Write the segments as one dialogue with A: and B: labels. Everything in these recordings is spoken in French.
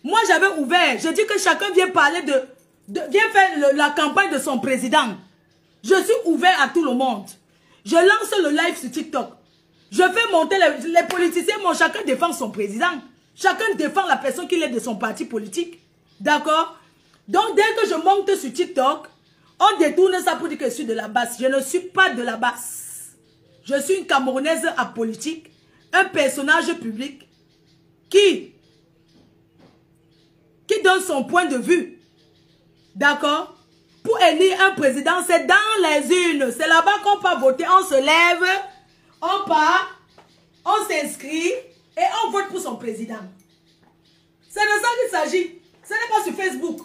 A: Moi, j'avais ouvert. Je dis que chacun vient parler vient faire la campagne de son président. Je suis ouvert à tout le monde. Je lance le live sur TikTok. Je fais monter les politiciens. Mon chacun défend son président. Chacun défend la personne qu'il est de son parti politique. D'accord? Donc, dès que je monte sur TikTok, on détourne ça pour dire que je suis de la basse. Je ne suis pas de la basse. Je suis une Camerounaise apolitique, un personnage public qui donne son point de vue. D'accord? Pour élire un président, c'est dans les urnes. C'est là-bas qu'on peut voter. On se lève, on part, on s'inscrit et on vote pour son président. C'est de ça qu'il s'agit. Ce n'est pas sur Facebook.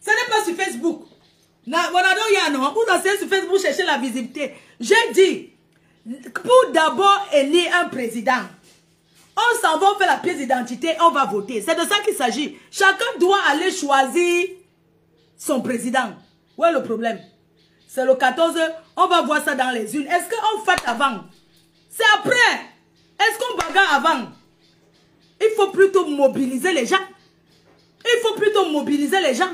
A: Ce n'est pas sur Facebook. Vous allez sur Facebook chercher la visibilité. J'ai dit, pour d'abord élire un président, on s'en va, on fait la pièce d'identité, on va voter. C'est de ça qu'il s'agit. Chacun doit aller choisir son président. Où est le problème? C'est le 14, on va voir ça dans les urnes. Est-ce qu'on fait avant? C'est après. Est-ce qu'on bagarre avant? Il faut plutôt mobiliser les gens. Il faut plutôt mobiliser les gens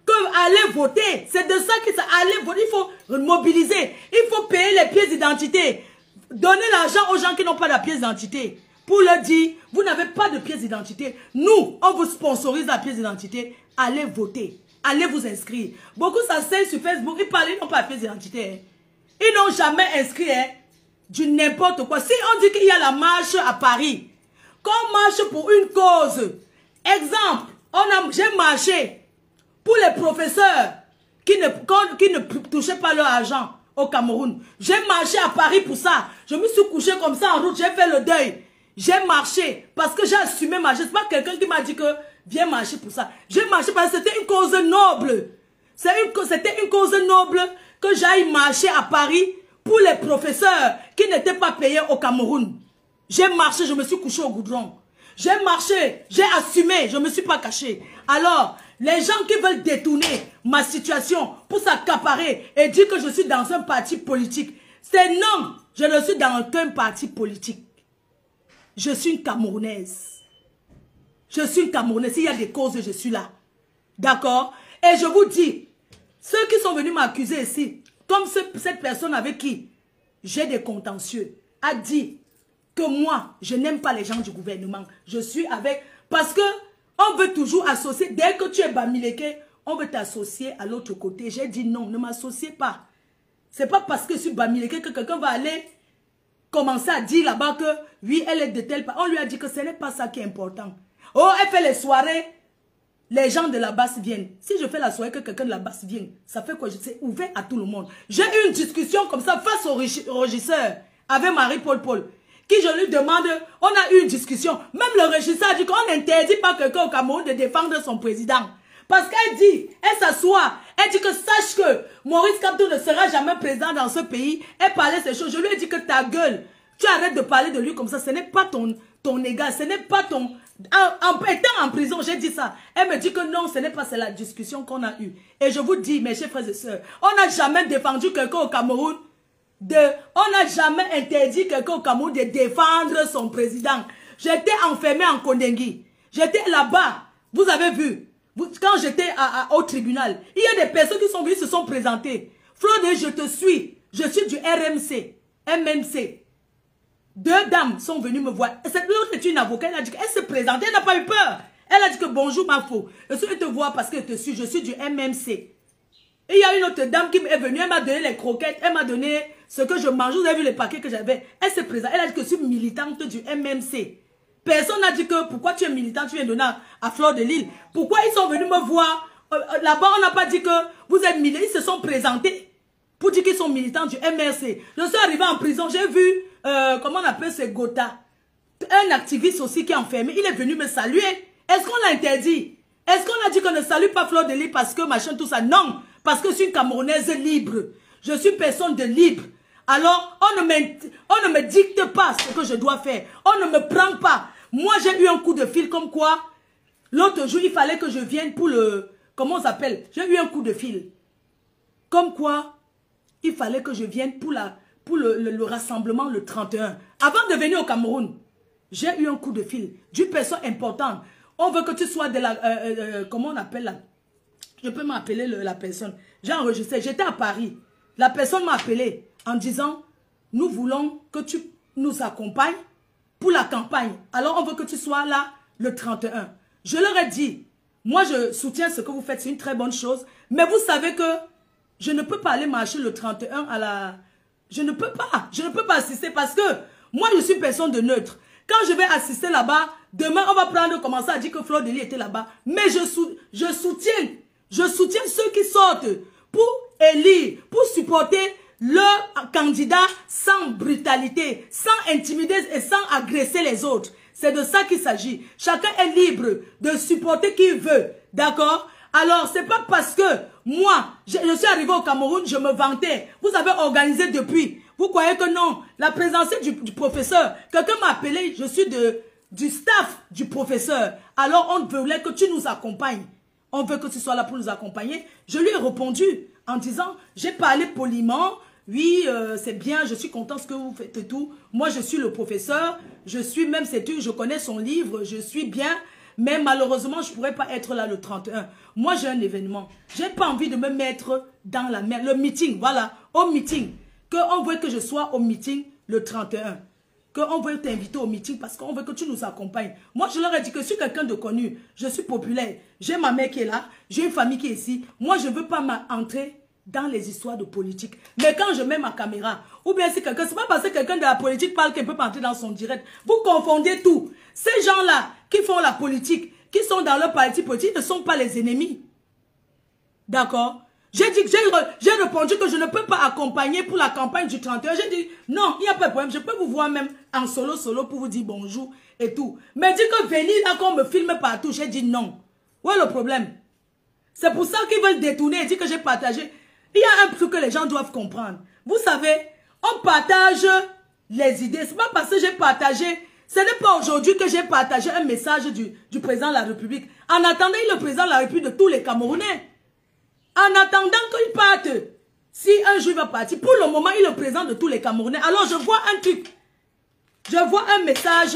A: que aller voter. C'est de ça qu'il s'agit. Aller voter, il faut mobiliser. Il faut payer les pièces d'identité. Donner l'argent aux gens qui n'ont pas de pièce d'identité. Pour leur dire, vous n'avez pas de pièce d'identité. Nous, on vous sponsorise la pièce d'identité. Allez voter. Allez vous inscrire. Beaucoup s'asseyent sur Facebook. Ils parlent, ils n'ont pas de pièce d'identité. Ils n'ont jamais inscrit du n'importe quoi. Si on dit qu'il y a la marche à Paris, qu'on marche pour une cause. Exemple, j'ai marché pour les professeurs qui ne touchaient pas leur argent au Cameroun. J'ai marché à Paris pour ça. Je me suis couché comme ça en route. J'ai fait le deuil. J'ai marché parce que j'ai assumé marcher. Ce n'est pas quelqu'un qui m'a dit que viens marcher pour ça. J'ai marché parce que c'était une cause noble. C'était une cause noble que j'aille marcher à Paris pour les professeurs qui n'étaient pas payés au Cameroun. J'ai marché, je me suis couché au goudron. J'ai marché, j'ai assumé, je ne me suis pas caché. Alors, les gens qui veulent détourner ma situation pour s'accaparer et dire que je suis dans un parti politique, c'est non, je ne suis dans aucun parti politique. Je suis une Camerounaise. Je suis une Camerounaise. S'il y a des causes, je suis là. D'accord? Et je vous dis, ceux qui sont venus m'accuser ici, comme cette personne avec qui j'ai des contentieux, a dit que moi, je n'aime pas les gens du gouvernement. Je suis avec... Parce que on veut toujours associer. Dès que tu es Bamileke, on veut t'associer à l'autre côté. J'ai dit non, ne m'associez pas. C'est pas parce que je suis Bamileke que quelqu'un va aller commencer à dire là-bas que oui, elle est de tel part. On lui a dit que ce n'est pas ça qui est important. Oh, elle fait les soirées. Les gens de la basse viennent. Si je fais la soirée que quelqu'un de la basse vient, ça fait quoi? C'est ouvert à tout le monde. J'ai eu une discussion comme ça face au régisseur avec Marie-Paul Paul. Qui je lui demande, on a eu une discussion. Même le régisseur a dit qu'on n'interdit pas quelqu'un au Cameroun de défendre son président. Parce qu'elle dit, elle s'assoit, elle dit que sache que Maurice Kamto ne sera jamais président dans ce pays. Elle parlait ces choses. Je lui ai dit que ta gueule, tu arrêtes de parler de lui comme ça. Ce n'est pas ton égal, ce n'est pas ton... étant en prison, j'ai dit ça. Elle me dit que non, ce n'est pas, c'est la discussion qu'on a eue. Et je vous dis, mes chers frères et sœurs, on n'a jamais défendu quelqu'un au Cameroun. On n'a jamais interdit quelqu'un au Cameroun de défendre son président. J'étais enfermé en Kondengui. J'étais là-bas. Vous avez vu. Quand j'étais au tribunal, il y a des personnes qui sont venues, se sont présentées. Flode, je te suis. Je suis du RMC. MMC. Deux dames sont venues me voir. L'autre est une avocate. Elle a dit qu'elle s'est présentée. Elle n'a pas eu peur. Elle a dit que bonjour, ma faux. Je suis venue te voir parce que je te suis. Je suis du MMC. Et il y a une autre dame qui est venue. Elle m'a donné les croquettes. Elle m'a donné ce que je mange. Vous avez vu les paquets que j'avais. Elle s'est présentée. Elle a dit que je suis militante du MMC. Personne n'a dit que pourquoi tu es militant, tu viens donner à Fleur de Lille. Pourquoi ils sont venus me voir? Là-bas, on n'a pas dit que vous êtes militants. Ils se sont présentés pour dire qu'ils sont militants du MRC. Je suis arrivé en prison. J'ai vu, comment on appelle ce Gotha, un activiste aussi qui est enfermé. Il est venu me saluer. Est-ce qu'on l'a interdit? Est-ce qu'on a dit qu'on ne salue pas Fleur de Lille parce que machin, tout ça? Non, parce que je suis une Camerounaise libre. Je suis une personne de libre. Alors, on ne me dicte pas ce que je dois faire. On ne me prend pas. Moi, j'ai eu un coup de fil comme quoi, l'autre jour, il fallait que je vienne pour le... Comment on s'appelle? J'ai eu un coup de fil. Comme quoi, il fallait que je vienne pour le rassemblement le 31. Avant de venir au Cameroun, j'ai eu un coup de fil d'une personne importante. On veut que tu sois de la... comment on appelle la... Je peux m'appeler la personne. J'ai enregistré. J'étais à Paris. La personne m'a appelé en disant, nous voulons que tu nous accompagnes pour la campagne. Alors, on veut que tu sois là le 31. Je leur ai dit, moi, je soutiens ce que vous faites. C'est une très bonne chose. Mais vous savez que je ne peux pas aller marcher le 31 à la... Je ne peux pas. Je ne peux pas assister parce que moi, je suis personne de neutre. Quand je vais assister là-bas, demain, on va commencer à dire que Fleur de Lys était là-bas. Mais je soutiens ceux qui sortent pour élire, pour supporter leur candidat sans brutalité, sans intimider et sans agresser les autres. C'est de ça qu'il s'agit. Chacun est libre de supporter qui veut. D'accord? Alors, c'est pas parce que moi, je suis arrivé au Cameroun, je me vantais. Vous avez organisé depuis. Vous croyez que non? La présence du professeur, quelqu'un m'a appelé, je suis du staff du professeur. Alors, on voulait que tu nous accompagnes. On veut que tu sois là pour nous accompagner. Je lui ai répondu en disant, j'ai parlé poliment. Oui, c'est bien, je suis content ce que vous faites et tout. Moi, je suis le professeur. Je suis même, je connais son livre. Je suis bien. Mais malheureusement, je ne pourrais pas être là le 31. Moi, j'ai un événement. Je n'ai pas envie de me mettre dans la merde. Le meeting, voilà, au meeting. Qu'on veut que je sois au meeting le 31. Qu'on veut t'inviter au meeting parce qu'on veut que tu nous accompagnes. Moi, je leur ai dit que je suis quelqu'un de connu. Je suis populaire. J'ai ma mère qui est là. J'ai une famille qui est ici. Moi, je ne veux pas m'entrer dans les histoires de politique. Mais quand je mets ma caméra, ou bien si quelqu'un, c'est pas parce que quelqu'un de la politique parle qu'il ne peut pas entrer dans son direct. Vous confondez tout. Ces gens-là qui font la politique, qui sont dans leur parti politique, ne sont pas les ennemis. D'accord? J'ai dit que j'ai répondu que je ne peux pas accompagner pour la campagne du 31. J'ai dit, non, il n'y a pas de problème. Je peux vous voir même en solo pour vous dire bonjour et tout. Mais dit que venir là, qu'on me filme partout, j'ai dit non. Où est le problème? C'est pour ça qu'ils veulent détourner et dire que j'ai partagé. Il y a un truc que les gens doivent comprendre. Vous savez, on partage les idées. C'est pas parce que j'ai partagé. Ce n'est pas aujourd'hui que j'ai partagé un message du président de la République. En attendant, il est le président de la République de tous les Camerounais. En attendant qu'il parte, si un jour il va partir, pour le moment, il est le président de tous les Camerounais. Alors, je vois un truc. Je vois un message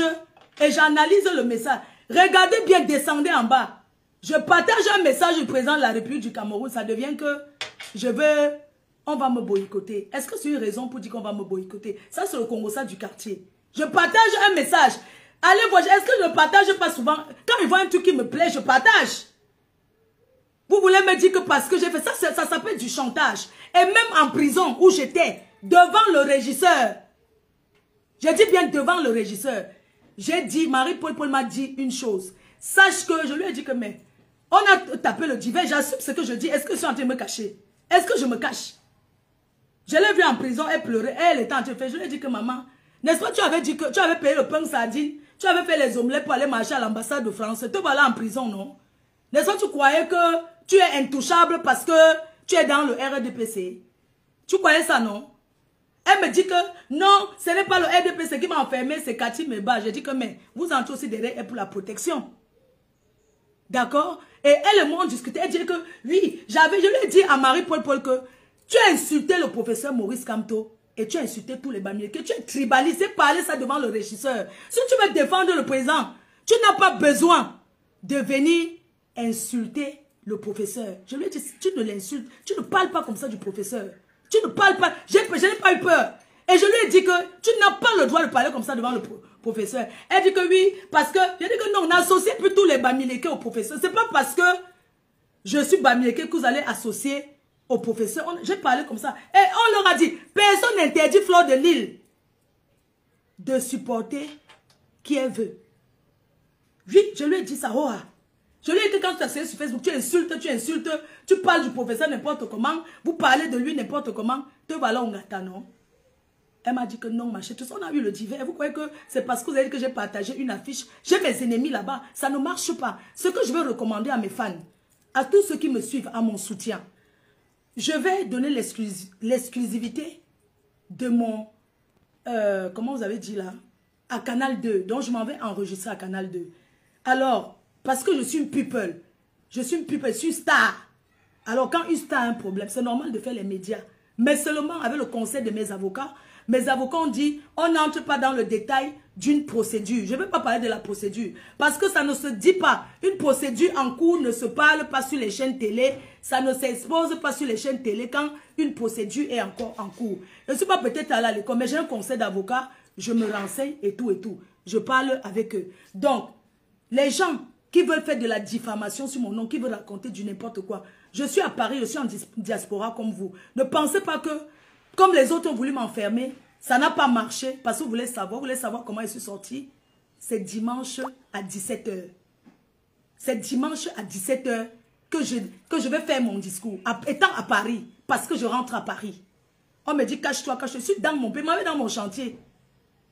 A: et j'analyse le message. Regardez bien, descendez en bas. Je partage un message du président de la République du Cameroun. Ça devient que on va me boycotter. Est-ce que c'est une raison pour dire qu'on va me boycotter? Ça, c'est le Congo, ça du quartier. Je partage un message. Allez voir, est-ce que je ne partage pas souvent? Quand il voit un truc qui me plaît, je partage. Vous voulez me dire que parce que j'ai fait ça, ça s'appelle du chantage. Et même en prison où j'étais, devant le régisseur, j'ai dit bien devant le régisseur, j'ai dit, Marie-Paul m'a dit une chose. Sache que, je lui ai dit que, mais, on a tapé le divin, j'assume ce que je dis. Est-ce que je suis en train de me cacher? Est-ce que je me cache? Je l'ai vue en prison, elle pleurait, elle était en train de faire. Je lui ai dit que, maman, n'est-ce pas, tu avais dit que tu avais payé le pain sardine, tu avais fait les omelettes pour aller marcher à l'ambassade de France. Te voilà en prison, non? N'est-ce pas, tu croyais que tu es intouchable parce que tu es dans le RDPC? Tu croyais ça, non? Elle me dit que non, ce n'est pas le RDPC qui m'a enfermé, c'est Cathy Meba. J'ai dit que, mais vous entrez aussi derrière elle pour la protection. D'accord? Et elle et moi, on discutait. Elle dit que, oui, je lui ai dit à Marie-Paul que tu as insulté le professeur Maurice Kamto et tu as insulté tous les bamiers, que tu es tribalisé, parler ça devant le régisseur. Si tu veux défendre le président, tu n'as pas besoin de venir insulter le professeur. Je lui ai dit, tu ne l'insultes, tu ne parles pas comme ça du professeur. Tu ne parles pas, je n'ai pas eu peur. Et je lui ai dit que tu n'as pas le droit de parler comme ça devant le professeur. Elle dit que oui, parce que, j'ai dit que non, on associe plus tous les bamileke au professeur. C'est pas parce que je suis bamileke que vous allez associer au professeur. J'ai parlé comme ça. Et on leur a dit, personne n'interdit Fleur de Lys de supporter qui elle veut. Oui, je lui ai dit ça. Oh, je lui ai dit que quand tu as sur Facebook, tu insultes, tu parles du professeur n'importe comment, vous parlez de lui n'importe comment, te voilà on gâte, non? Elle m'a dit que non, ma chérie, on a eu le divers. Vous croyez que c'est parce que vous avez dit que j'ai partagé une affiche? J'ai mes ennemis là-bas, ça ne marche pas. Ce que je vais recommander à mes fans, à tous ceux qui me suivent, à mon soutien, je vais donner l'exclusivité de mon, comment vous avez dit là, à Canal 2. Donc je m'en vais enregistrer à Canal 2. Alors, parce que je suis une people, je suis une star. Alors quand une star a un problème, c'est normal de faire les médias. Mais seulement avec le conseil de mes avocats ont dit, on n'entre pas dans le détail d'une procédure. Je ne vais pas parler de la procédure. Parce que ça ne se dit pas. Une procédure en cours ne se parle pas sur les chaînes télé. Ça ne s'expose pas sur les chaînes télé quand une procédure est encore en cours. Je ne suis pas peut-être allée à l'école, mais j'ai un conseil d'avocat. Je me renseigne et tout et tout. Je parle avec eux. Donc, les gens qui veulent faire de la diffamation sur mon nom, qui veulent raconter du n'importe quoi. Je suis à Paris, je suis en diaspora comme vous. Ne pensez pas que, comme les autres ont voulu m'enfermer, ça n'a pas marché parce que vous voulez savoir comment je suis sortie. C'est dimanche à 17 h. C'est dimanche à 17 h que je vais faire mon discours. Étant à Paris, parce que je rentre à Paris. On me dit cache-toi, cache-toi. Je suis dans mon pays, dans mon chantier.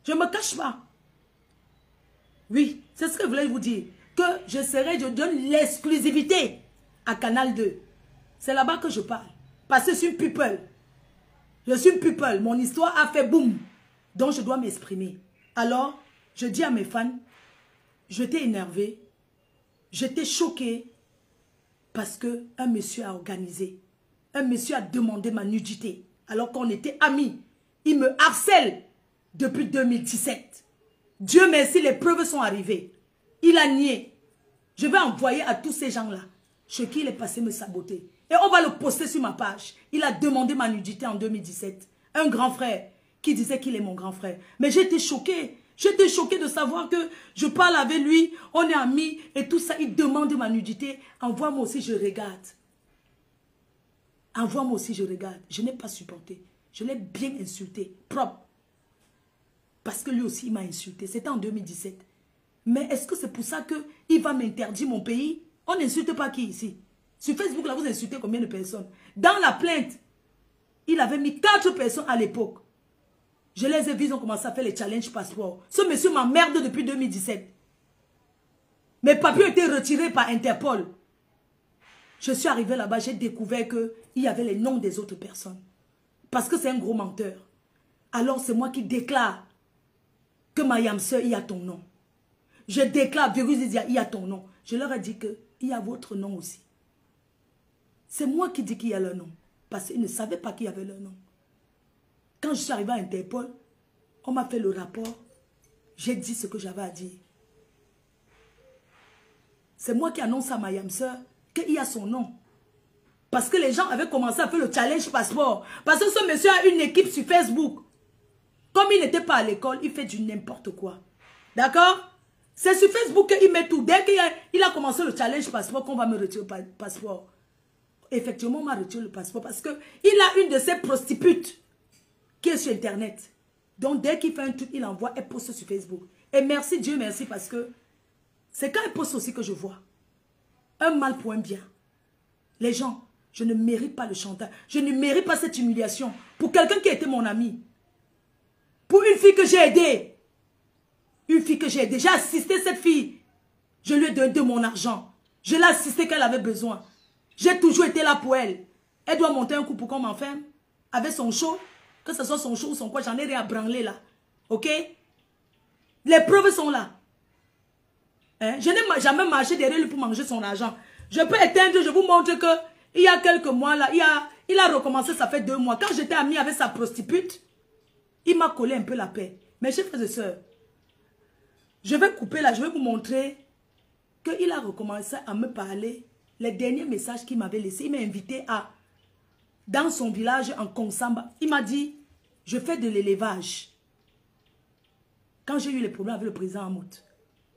A: Je ne me cache pas. Oui, c'est ce que je voulais vous dire. Que je donne l'exclusivité à Canal 2. C'est là-bas que je parle. Parce que je suis une people. Je suis une people. Mon histoire a fait boum. Donc je dois m'exprimer. Alors, je dis à mes fans, j'étais énervé. J'étais choqué. Parce qu'un monsieur a organisé. Un monsieur a demandé ma nudité. Alors qu'on était amis. Il me harcèle depuis 2017. Dieu merci, les preuves sont arrivées. Il a nié. Je vais envoyer à tous ces gens-là chez qui il est passé me saboter. Et on va le poster sur ma page. Il a demandé ma nudité en 2017. Un grand frère qui disait qu'il est mon grand frère. Mais j'étais choquée. J'étais choquée de savoir que je parle avec lui, on est amis et tout ça. Il demande ma nudité. Envoie-moi aussi, je regarde. Envoie-moi aussi, je regarde. Je n'ai pas supporté. Je l'ai bien insulté, propre. Parce que lui aussi, il m'a insulté. C'était en 2017. Mais est-ce que c'est pour ça qu'il va m'interdire mon pays? On n'insulte pas qui ici? Sur Facebook, là, vous insultez combien de personnes? Dans la plainte, il avait mis 4 personnes à l'époque. Je les ai vus, ils ont commencé à faire les challenges passeport. Ce monsieur m'emmerde depuis 2017. Mes papiers ont été retirés par Interpol. Je suis arrivé là-bas, j'ai découvert qu'il y avait les noms des autres personnes. Parce que c'est un gros menteur. Alors c'est moi qui déclare que Mayam Sœur, il y a ton nom. Je déclare, Virus Lydia, il y a ton nom. Je leur ai dit qu'il y a votre nom aussi. C'est moi qui dis qu'il y a leur nom. Parce qu'ils ne savaient pas qu'il y avait leur nom. Quand je suis arrivé à Interpol, on m'a fait le rapport. J'ai dit ce que j'avais à dire. C'est moi qui annonce à Mayam Sœur qu'il y a son nom. Parce que les gens avaient commencé à faire le challenge passeport. Parce que ce monsieur a une équipe sur Facebook. Comme il n'était pas à l'école, il fait du n'importe quoi. D'accord? C'est sur Facebook qu'il met tout. Dès qu'il a commencé le challenge passeport, qu'on va me retirer le passeport. Effectivement, on m'a retiré le passeport parce qu'il a une de ses prostituées qui est sur Internet. Donc, dès qu'il fait un truc, il envoie, elle poste sur Facebook. Et merci, Dieu merci, parce que c'est quand elle poste aussi que je vois. Un mal pour un bien. Les gens, je ne mérite pas le chantage. Je ne mérite pas cette humiliation. Pour quelqu'un qui était mon ami. Pour une fille que j'ai aidée. Une fille que j'ai aidée. J'ai assisté cette fille. Je lui ai donné de mon argent. Je l'ai assistée quand elle avait besoin. J'ai toujours été là pour elle. Elle doit monter un coup pour qu'on m'enferme. Avec son show. Que ce soit son show ou son quoi, j'en ai rien à branler là. Ok? Les preuves sont là. Hein? Je n'ai jamais marché derrière lui pour manger son argent. Je peux éteindre, je vous montre que il y a quelques mois là, il a recommencé, ça fait 2 mois. Quand j'étais amie avec sa prostituée, il m'a collé un peu la paix. Mes chers frères et sœurs, je vais couper là, je vais vous montrer qu'il a recommencé à me parler. Les derniers messages qu'il m'avait laissés, il m'a invité dans son village en Konsamba. Il m'a dit, je fais de l'élevage. Quand j'ai eu les problèmes avec le président Hamout,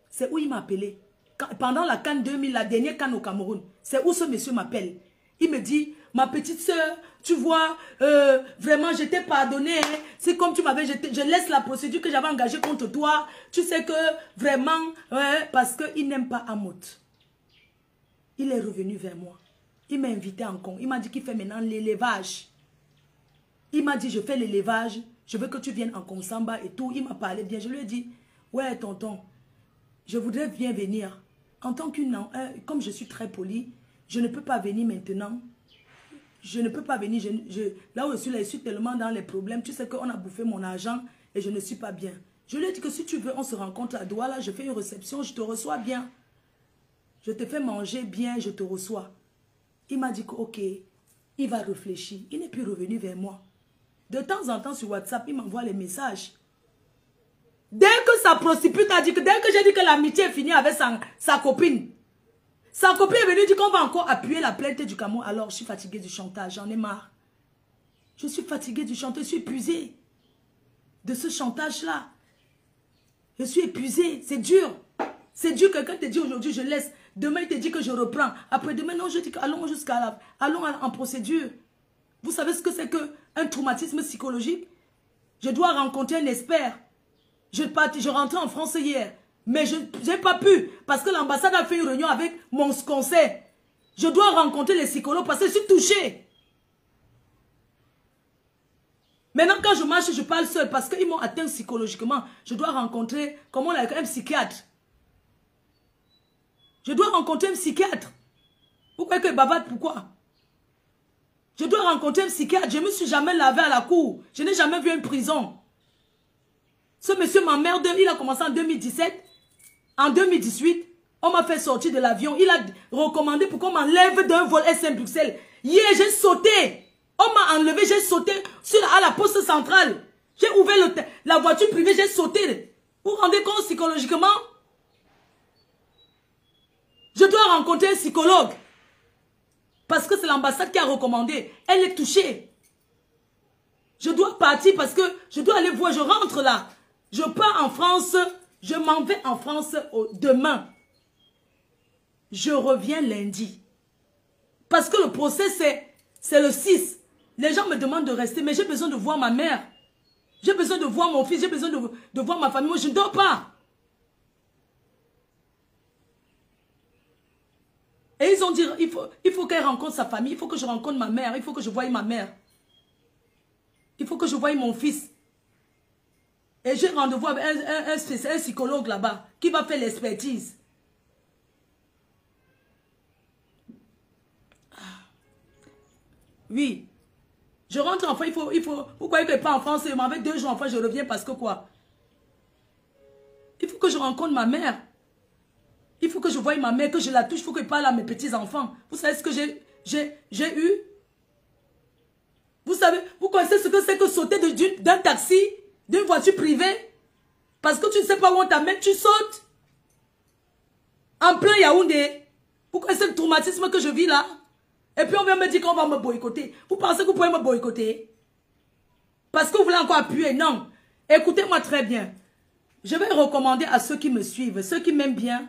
A: c'est où il m'a appelé. Pendant la CAN 2000, la dernière CAN au Cameroun, c'est où ce monsieur m'appelle. Il me dit, ma petite soeur, tu vois, vraiment, je t'ai pardonné. Hein. C'est comme tu m'avais, je laisse la procédure que j'avais engagée contre toi. Tu sais que, vraiment, parce qu'il n'aime pas Hamout. Il est revenu vers moi. Il m'a invité en Congo. Il m'a dit qu'il fait maintenant l'élevage. Il m'a dit, je fais l'élevage. Je veux que tu viennes en Konsamba et tout. Il m'a parlé bien. Je lui ai dit, ouais, tonton, je voudrais bien venir. En tant qu'une... comme je suis très polie, je ne peux pas venir maintenant. Je ne peux pas venir. Là où je suis tellement dans les problèmes. Tu sais qu'on a bouffé mon argent et je ne suis pas bien. Je lui ai dit que si tu veux, on se rencontre à Douala. Je fais une réception, je te reçois bien. Je te fais manger bien, je te reçois. Il m'a dit que ok, il va réfléchir. Il n'est plus revenu vers moi. De temps en temps sur WhatsApp, il m'envoie les messages. Dès que sa prostituée a dit que, dès que j'ai dit que l'amitié est finie avec sa copine est venue dire qu'on va encore appuyer la plainte du Cameroun. Alors, je suis fatiguée du chantage, j'en ai marre. Je suis fatiguée du chantage, je suis épuisée de ce chantage-là. Je suis épuisée, c'est dur. C'est dur, quelqu'un te dit aujourd'hui je laisse. Demain, il te dit que je reprends. Après demain, non, je dis allons jusqu'à la... Allons en procédure. Vous savez ce que c'est qu'un traumatisme psychologique? Je dois rencontrer un expert. Je rentrais en France hier. Mais je n'ai pas pu. Parce que l'ambassade a fait une réunion avec mon conseil. Je dois rencontrer les psychologues parce que je suis touchée. Maintenant, quand je marche, je parle seule parce qu'ils m'ont atteint psychologiquement. Je dois rencontrer, comment on l'appelle, un psychiatre. Je dois rencontrer un psychiatre. Vous croyez que bavade, pourquoi? Je dois rencontrer un psychiatre. Je ne me suis jamais lavé à la cour. Je n'ai jamais vu une prison. Ce monsieur m'emmerde. Il a commencé en 2017. En 2018, on m'a fait sortir de l'avion. Il a recommandé pour qu'on m'enlève d'un vol SM Bruxelles. Hier, j'ai sauté. On m'a enlevé, j'ai sauté à la poste centrale. J'ai ouvert la voiture privée, j'ai sauté. Vous vous rendez compte psychologiquement? Je dois rencontrer un psychologue. Parce que c'est l'ambassade qui a recommandé. Elle est touchée. Je dois partir parce que je dois aller voir. Je rentre là. Je pars en France. Je m'en vais en France demain. Je reviens lundi. Parce que le procès, c'est le 6. Les gens me demandent de rester, mais j'ai besoin de voir ma mère. J'ai besoin de voir mon fils. J'ai besoin de voir ma famille. Moi, je ne dors pas. Et ils ont dit, il faut qu'elle rencontre sa famille. Il faut que je rencontre ma mère. Il faut que je voie ma mère. Il faut que je voie mon fils. Et j'ai rendez-vous avec un psychologue là-bas qui va faire l'expertise. Oui. Je rentre en France, vous croyez que pas en France, je m'en vais 2 jours en France, je reviens parce que quoi? Il faut que je rencontre ma mère. Il faut que je voie ma mère, que je la touche, il faut que je parle à mes petits-enfants. Vous savez ce que j'ai eu? Vous savez, vous connaissez ce que c'est que sauter d'un taxi, d'une voiture privée? Parce que tu ne sais pas où on t'amène, tu sautes. En plein Yaoundé. Vous connaissez le traumatisme que je vis là? Et puis on vient me dire qu'on va me boycotter. Vous pensez que vous pouvez me boycotter? Parce que vous voulez encore appuyer? Non. Écoutez-moi très bien. Je vais recommander à ceux qui me suivent, ceux qui m'aiment bien,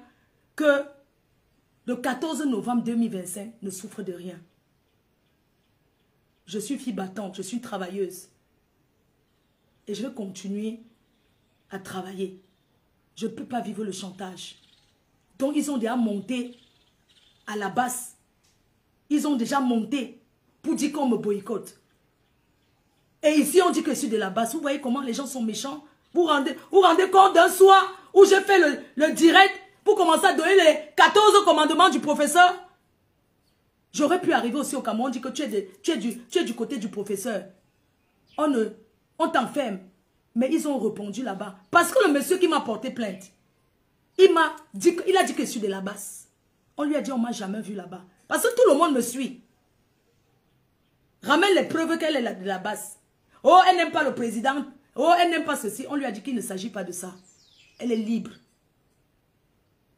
A: que le 14 novembre 2025 ne souffre de rien. Je suis fille battante, je suis travailleuse. Et je vais continuer à travailler. Je ne peux pas vivre le chantage. Donc ils ont déjà monté à la base. Ils ont déjà monté pour dire qu'on me boycotte. Et ici, on dit que je suis de la base. Vous voyez comment les gens sont méchants? Vous rendez compte d'un soir où j'ai fait le direct pour commencer à donner les 14 commandements du professeur? J'aurais pu arriver aussi au Cameroun, on dit que tu es du côté du professeur. On t'enferme. Mais ils ont répondu là-bas. Parce que le monsieur qui m'a porté plainte, il a dit que je suis de la base. On lui a dit, on ne m'a jamais vu là-bas. Parce que tout le monde me suit. Ramène les preuves qu'elle est de la base. Oh, elle n'aime pas le président. Oh, elle n'aime pas ceci. On lui a dit qu'il ne s'agit pas de ça. Elle est libre.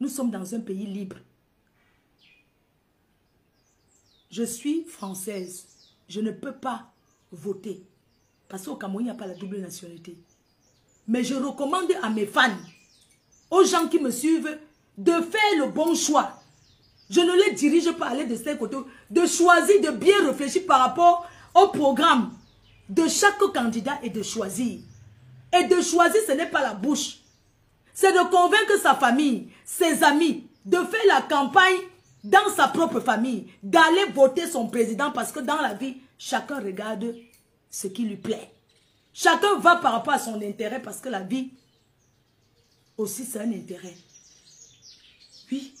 A: Nous sommes dans un pays libre. Je suis française. Je ne peux pas voter. Parce qu'au Cameroun, il n'y a pas la double nationalité. Mais je recommande à mes fans, aux gens qui me suivent, de faire le bon choix. Je ne les dirige pas à aller de ces côtés. De choisir, de bien réfléchir par rapport au programme de chaque candidat et de choisir. Et de choisir, ce n'est pas la bouche. C'est de convaincre sa famille, ses amis, de faire la campagne dans sa propre famille, d'aller voter son président parce que dans la vie, chacun regarde ce qui lui plaît. Chacun va par rapport à son intérêt parce que la vie aussi c'est un intérêt. Oui.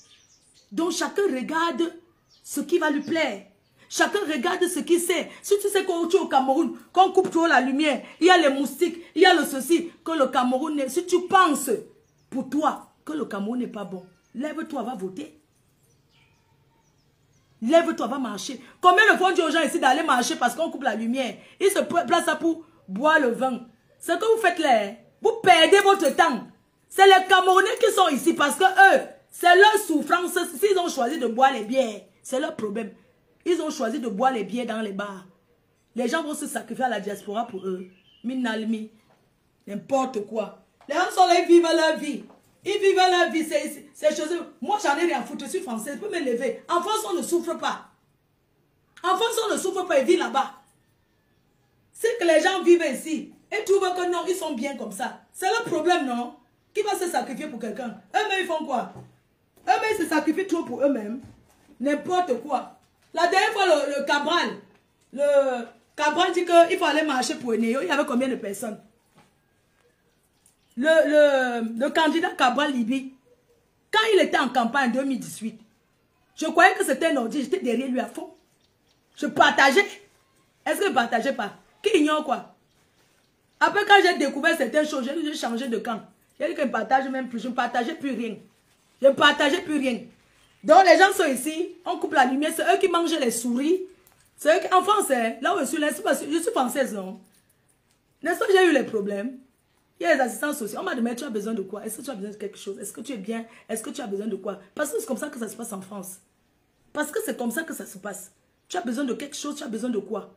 A: Donc chacun regarde ce qui va lui plaire. Chacun regarde ce qu'il sait. Si tu sais qu'on est au Cameroun, qu'on coupe trop la lumière, il y a les moustiques, il y a le ceci, que le Cameroun est... Si tu penses pour toi que le Cameroun n'est pas bon, lève-toi, va voter. Lève-toi, va marcher. Combien de fois on dit aux gens ici d'aller marcher parce qu'on coupe la lumière? Ils se placent là pour boire le vin. Ce que vous faites là, Vous perdez votre temps. C'est les Camerounais qui sont ici parce que eux, c'est leur souffrance. S'ils ont choisi de boire les bières, c'est leur problème. Ils ont choisi de boire les bières dans les bars. Les gens vont se sacrifier à la diaspora pour eux. Minalmi. N'importe quoi. Les gens sont là, ils vivent leur vie. Ils vivent leur vie. C'est chose. Moi, j'en ai rien à foutre. Je suis française. Je peux me lever. En France, on ne souffre pas. En France, on ne souffre pas. Ils vivent là-bas. C'est que les gens vivent ici. Et trouvent que non, ils sont bien comme ça. C'est leur problème, non? Qui va se sacrifier pour quelqu'un? Eux-mêmes, ils font quoi? Eux-mêmes, ils se sacrifient trop pour eux-mêmes. N'importe quoi. La dernière fois, le Cabral dit qu'il faut aller marcher pour Néo. Il y avait combien de personnes? Le candidat Cabral Libye, quand il était en campagne en 2018, je croyais que c'était un ordi. J'étais derrière lui à fond. Je partageais. Est-ce que je ne partageais pas? Qui ignore quoi? Après, quand j'ai découvert certaines choses, j'ai changé de camp. J'ai dit que je ne partage même plus. Je ne partageais plus rien. Je ne partageais plus rien. Donc, les gens sont ici. On coupe la lumière. C'est eux qui mangent les souris. C'est eux qui... En France, là où je suis, je suis française, non? N'est-ce pas que j'ai eu les problèmes? Il y a les assistants sociaux. On m'a demandé, tu as besoin de quoi? Est-ce que tu as besoin de quelque chose? Est-ce que tu es bien? Est-ce que tu as besoin de quoi? Parce que c'est comme ça que ça se passe en France. Parce que c'est comme ça que ça se passe. Tu as besoin de quelque chose, tu as besoin de quoi?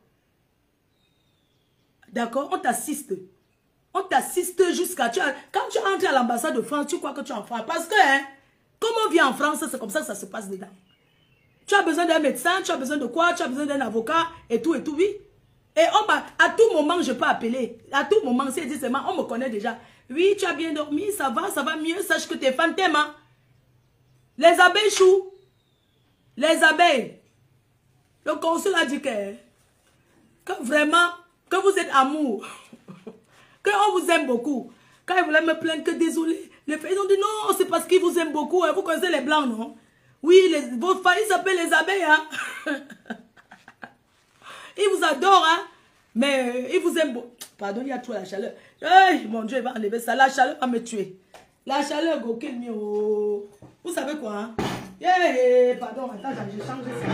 A: D'accord? On t'assiste. On t'assiste jusqu'à... Quand tu entres à l'ambassade de France, tu crois que tu es en France. Parce que, comme on vit en France, c'est comme ça que ça se passe dedans. Tu as besoin d'un médecin, tu as besoin de quoi? Tu as besoin d'un avocat, et tout, oui. Et à tout moment, je peux appeler. À tout moment, si elle dit seulement, on me connaît déjà. Oui, tu as bien dormi, ça va mieux. Sache que tes fantômes, hein? Les abeilles chou. Les abeilles. Le consul a dit que vraiment, que vous êtes amour. Qu'on vous aime beaucoup. Quand ils voulaient me plaindre que désolé, les filles, ils ont dit non, c'est parce qu'ils vous aiment beaucoup. Vous connaissez les blancs, non? Oui, vos familles s'appellent les abeilles, hein? Ils vous adorent, hein? Mais ils vous aiment beaucoup. Pardon, il y a trop la chaleur. Hey, mon Dieu, il va enlever ça. La chaleur va me tuer. La chaleur, go kill me. Oh. Vous savez quoi, hein? Yeah, pardon, attends, j'ai changé ça.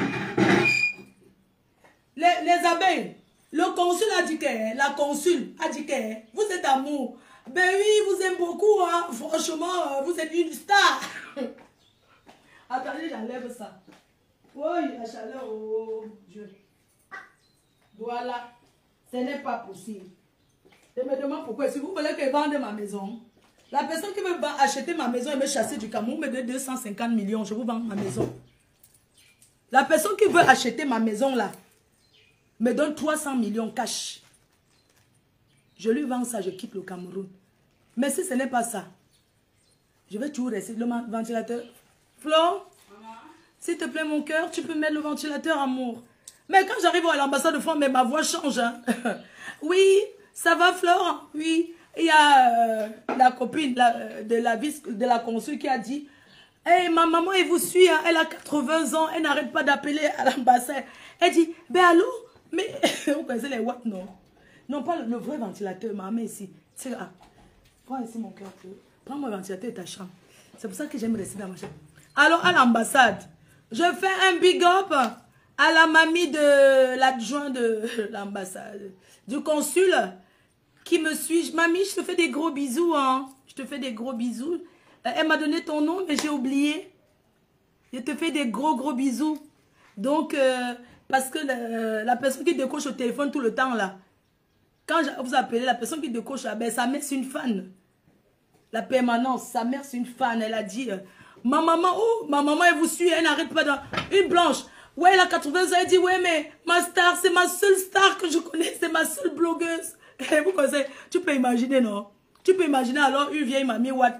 A: Les abeilles. Le consul a dit que, la consul a dit que, vous êtes amour. Ben oui, vous aime beaucoup, hein. Franchement, vous êtes une star. Attendez, j'enlève ça. Oui, la chaleur, oh Dieu. Voilà. Ce n'est pas possible. Je me demande pourquoi. Si vous voulez que je vende ma maison, la personne qui veut acheter ma maison et me chasser du Cameroun me donne 250 millions, je vous vends ma maison. La personne qui veut acheter ma maison là, me donne 300 millions cash. Je lui vends ça, je quitte le Cameroun. Mais si ce n'est pas ça, je vais toujours rester le ventilateur. Flo, s'il te plaît mon cœur, tu peux mettre le ventilateur, amour. Mais quand j'arrive à l'ambassade de France, mais ma voix change. Hein. Oui, ça va Flore? Oui. Il y a la copine de la consul qui a dit, hey, ma maman, elle vous suit, hein, elle a 80 ans, elle n'arrête pas d'appeler à l'ambassade. Elle dit, ben allô? Mais vous connaissez les watts, non? Non, pas le vrai ventilateur, maman, ici. Tiens, prends ici mon cœur. Prends mon ventilateur et ta chambre. C'est pour ça que j'aime rester dans ma chambre. Alors, à l'ambassade, je fais un big up à la mamie de l'adjoint de l'ambassade, du consul qui me suit. Mamie, je te fais des gros bisous, hein. Je te fais des gros bisous. Elle m'a donné ton nom, mais j'ai oublié. Je te fais des gros bisous. Donc, parce que la personne qui décoche au téléphone tout le temps, là, quand vous appelez la personne qui décoche, ben, sa mère, c'est une fan. La permanence, sa mère, c'est une fan. Elle a dit, ma maman, elle vous suit, elle n'arrête pas dans... Une blanche. Ouais, elle a 80 ans, elle dit, ouais, mais ma star, c'est ma seule star que je connais, c'est ma seule blogueuse. Et vous connaissez, tu peux imaginer, non? Tu peux imaginer alors une vieille mamie, what?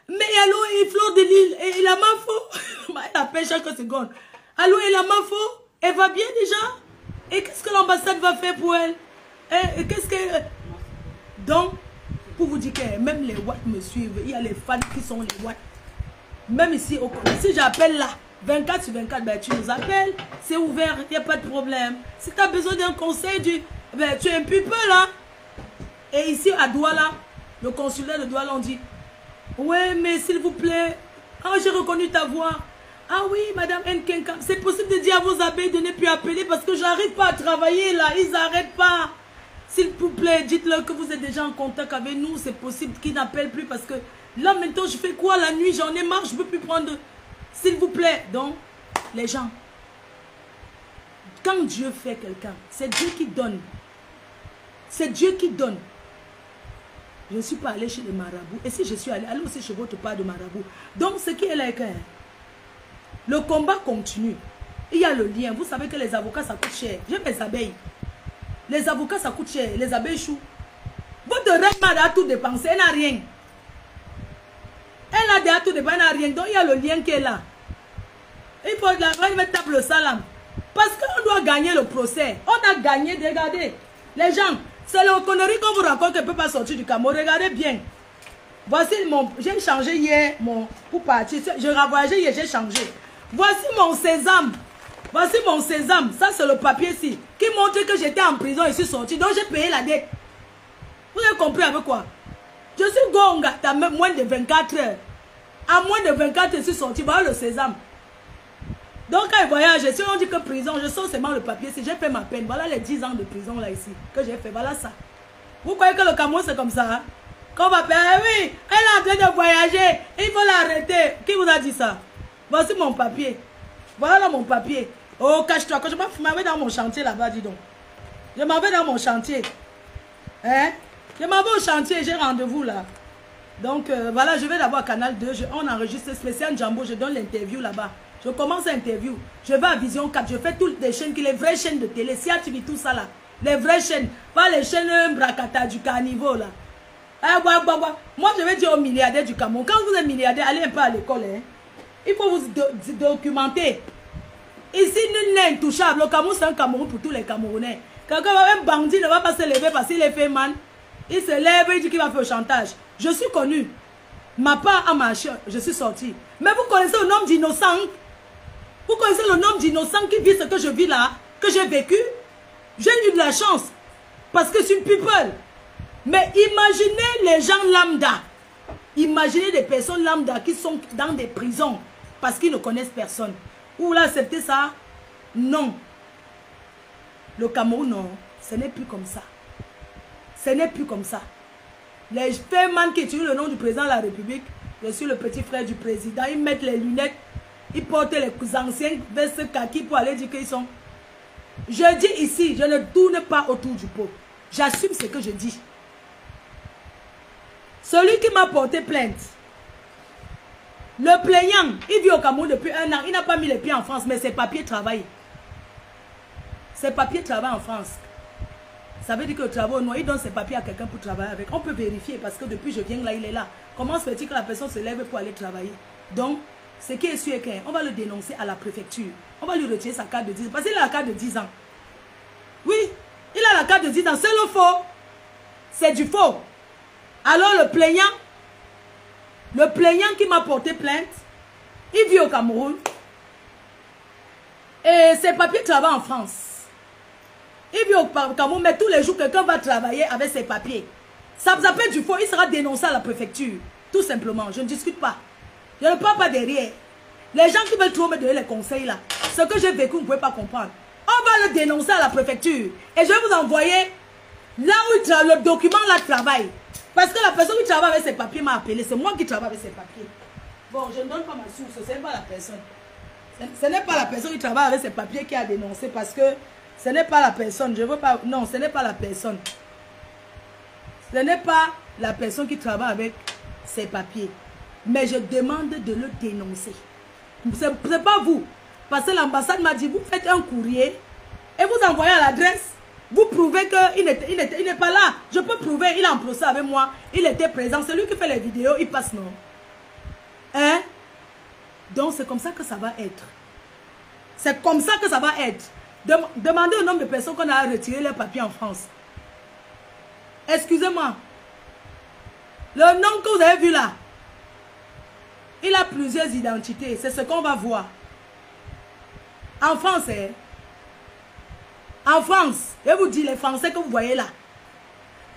A: Mais allô, et Fleur de Lille, et il a ma faux. Elle appelle chaque seconde. Allô, il a ma faux. Elle va bien déjà? Et qu'est-ce que l'ambassade va faire pour elle? Et qu'est-ce que... Donc, pour vous dire que même les watts me suivent, il y a les fans qui sont les watts. Même ici, si j'appelle là, 24 sur 24, ben, tu nous appelles, c'est ouvert, il n'y a pas de problème. Si tu as besoin d'un conseil, ben, tu es un peu là. Et ici, à Douala, le consulaire de Douala, on dit, ouais, mais s'il vous plaît, ah, j'ai reconnu ta voix. Ah oui, madame Nkenka, c'est possible de dire à vos abeilles de ne plus appeler parce que j'arrive pas à travailler là, ils n'arrêtent pas. S'il vous plaît, dites-leur que vous êtes déjà en contact avec nous. C'est possible qu'ils n'appellent plus parce que là, maintenant, je fais quoi la nuit? J'en ai marre, je ne peux plus prendre. S'il vous plaît. Donc, les gens, quand Dieu fait quelqu'un, c'est Dieu qui donne. C'est Dieu qui donne. Je ne suis pas allé chez les marabouts. Et si je suis allé aussi chez votre part de marabout. Donc, ce qui est là, le combat continue. Il y a le lien. Vous savez que les avocats, ça coûte cher. J'ai mes abeilles. Les avocats, ça coûte cher. Les abeilles chouent. Votre reine a tout dépensé. Elle n'a rien. Elle a déjà tout dépensé. Elle n'a rien. Donc, il y a le lien qui est là. Il faut la reine me tape le salam. Parce qu'on doit gagner le procès. On a gagné. Regardez. Les gens, c'est le connerie qu'on vous raconte qu'elle ne peut pas sortir du Cameroun. Regardez bien. Voici mon... J'ai changé hier pour partir. Je ravoyageais hier, j'ai changé. Voici mon sésame. Voici mon sésame. Ça, c'est le papier-ci. Qui montre que j'étais en prison et je suis sorti. Donc, j'ai payé la dette. Vous avez compris avec quoi? Je suis gonga. T'as même moins de 24 heures. À moins de 24 heures, je suis sorti. Voilà le sésame. Donc, quand je voyage, si on dit que prison, je sors seulement le papier. Si j'ai fait ma peine, voilà les 10 ans de prison là ici que j'ai fait. Voilà ça. Vous croyez que le Cameroun c'est comme ça? Hein? Quand on va faire, oui, elle est en train de voyager, il faut l'arrêter. Qui vous a dit ça? Voici mon papier. Voilà mon papier. Oh, cache-toi. Quand je m'en vais dans mon chantier là-bas, dis donc. Je m'en vais dans mon chantier. Hein? Je m'en vais au chantier, j'ai rendez-vous là. Donc, voilà, je vais d'abord à Canal 2. On enregistre spécial Jambo, je donne l'interview là-bas. Je commence l'interview. Je vais à Vision 4. Je fais toutes les chaînes, les vraies chaînes de télé. Si tu vis tout ça là. Les vraies chaînes. Pas les chaînes Bracata du Carniveau là. Moi, je vais dire aux milliardaires du Cameroun. Quand vous êtes milliardaire, allez un peu à l'école. Hein. Il faut vous documenter. Ici, nul n'est intouchable. Le Cameroun, c'est un Cameroun pour tous les Camerounais. Quelqu'un, un bandit ne va pas se lever parce qu'il est fait man. Il se lève et il dit qu'il va faire le chantage. Je suis connu. Ma part a marché. Je suis sorti. Mais vous connaissez le nom d'innocent. Vous connaissez le nom d'innocent qui vit ce que je vis là, que j'ai vécu. J'ai eu de la chance. Parce que je suis une people. Mais imaginez les gens lambda. Imaginez des personnes lambda qui sont dans des prisons parce qu'ils ne connaissent personne. Vous voulez accepter ça? Non. Le Cameroun, non. Ce n'est plus comme ça. Ce n'est plus comme ça. Les femmes qui utilisent le nom du président de la République, je suis le petit frère du président, ils mettent les lunettes, ils portent les anciens vestes kaki pour aller dire qu'ils sont. Je dis ici, je ne tourne pas autour du pot. J'assume ce que je dis. Celui qui m'a porté plainte, le plaignant, il vit au Cameroun depuis 1 an, il n'a pas mis les pieds en France, mais ses papiers travaillent. Ses papiers travaillent en France. Ça veut dire que le travail au noir, il donne ses papiers à quelqu'un pour travailler avec. On peut vérifier parce que depuis je viens là, il est là. Comment se fait-il que la personne se lève pour aller travailler? Donc, ce qui est sûr est qu'on va le dénoncer à la préfecture. On va lui retirer sa carte de 10 ans. Parce qu'il a la carte de 10 ans. Oui, il a la carte de 10 ans. C'est le faux. C'est du faux. Alors le plaignant qui m'a porté plainte, il vit au Cameroun. Et ses papiers travaillent en France. Il vit au Cameroun, mais tous les jours, quelqu'un va travailler avec ses papiers. Ça vous appelle du faux, il sera dénoncé à la préfecture. Tout simplement, je ne discute pas. Je ne parle pas derrière. Les gens qui veulent trop me donner les conseils là, ce que j'ai vécu, vous ne pouvez pas comprendre. On va le dénoncer à la préfecture. Et je vais vous envoyer là où le document là travaille. Parce que la personne qui travaille avec ses papiers m'a appelé. C'est moi qui travaille avec ses papiers. Bon, je ne donne pas ma source, ce n'est pas la personne. Ce n'est pas la personne qui travaille avec ses papiers qui a dénoncé parce que ce n'est pas la personne. Je veux pas. Non, ce n'est pas la personne. Ce n'est pas la personne qui travaille avec ses papiers. Mais je demande de le dénoncer. Ce n'est pas vous. Parce que l'ambassade m'a dit, vous faites un courrier et vous envoyez à l'adresse. Vous prouvez qu'il n'est pas là. Je peux prouver, il est en procès avec moi. Il était présent. C'est lui qui fait les vidéos, il passe non. Hein? Donc c'est comme ça que ça va être. C'est comme ça que ça va être. Demandez au nombre de personnes qu'on a retiré leurs papiers en France. Excusez-moi. Le nom que vous avez vu là, il a plusieurs identités. C'est ce qu'on va voir. En France, hein? En France, je vous dis les Français que vous voyez là.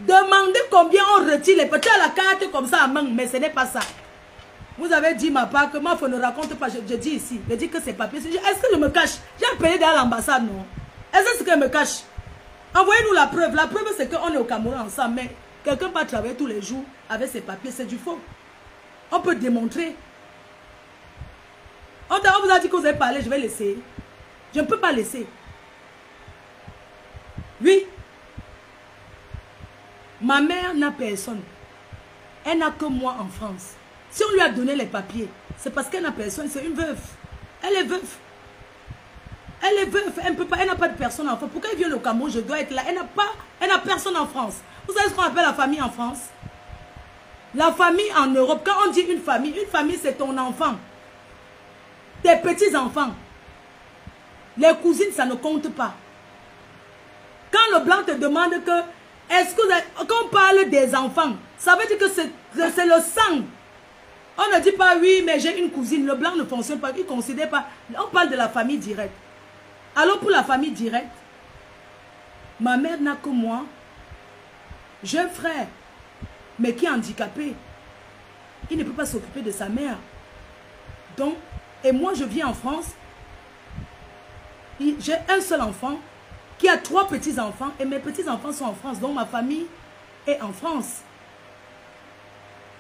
A: Demandez combien on retire les petits à la carte comme ça à main, mais ce n'est pas ça. Vous avez dit ma part que moi, il ne raconte pas. Je dis ici, je dis que c'est papier. Est-ce que je me cache? J'ai appelé dans l'ambassade, non? Est-ce que je me cache? Envoyez-nous la preuve. La preuve, c'est qu'on est au Cameroun ensemble, mais quelqu'un va travailler tous les jours avec ses papiers, c'est du faux. On peut démontrer. On vous a dit que vous avez parlé, je vais laisser. Je ne peux pas laisser. Oui. Ma mère n'a personne. Elle n'a que moi en France. Si on lui a donné les papiers, c'est parce qu'elle n'a personne, c'est une veuve. Elle est veuve. Elle est veuve, elle n'a pas de personne en France. Pourquoi elle vient au Cameroun, je dois être là. Elle n'a personne en France. Vous savez ce qu'on appelle la famille en France? La famille en Europe, quand on dit une famille c'est ton enfant. Tes petits-enfants. Les cousines, ça ne compte pas. Quand le blanc te demande que, est-ce que, quand on parle des enfants, ça veut dire que c'est le sang. On ne dit pas, oui, mais j'ai une cousine. Le blanc ne fonctionne pas, il ne considère pas. On parle de la famille directe. Alors pour la famille directe, ma mère n'a que moi. J'ai un frère, mais qui est handicapé. Il ne peut pas s'occuper de sa mère. Donc, et moi je vis en France. J'ai un seul enfant qui a 3 petits-enfants et mes petits-enfants sont en France. Donc ma famille est en France.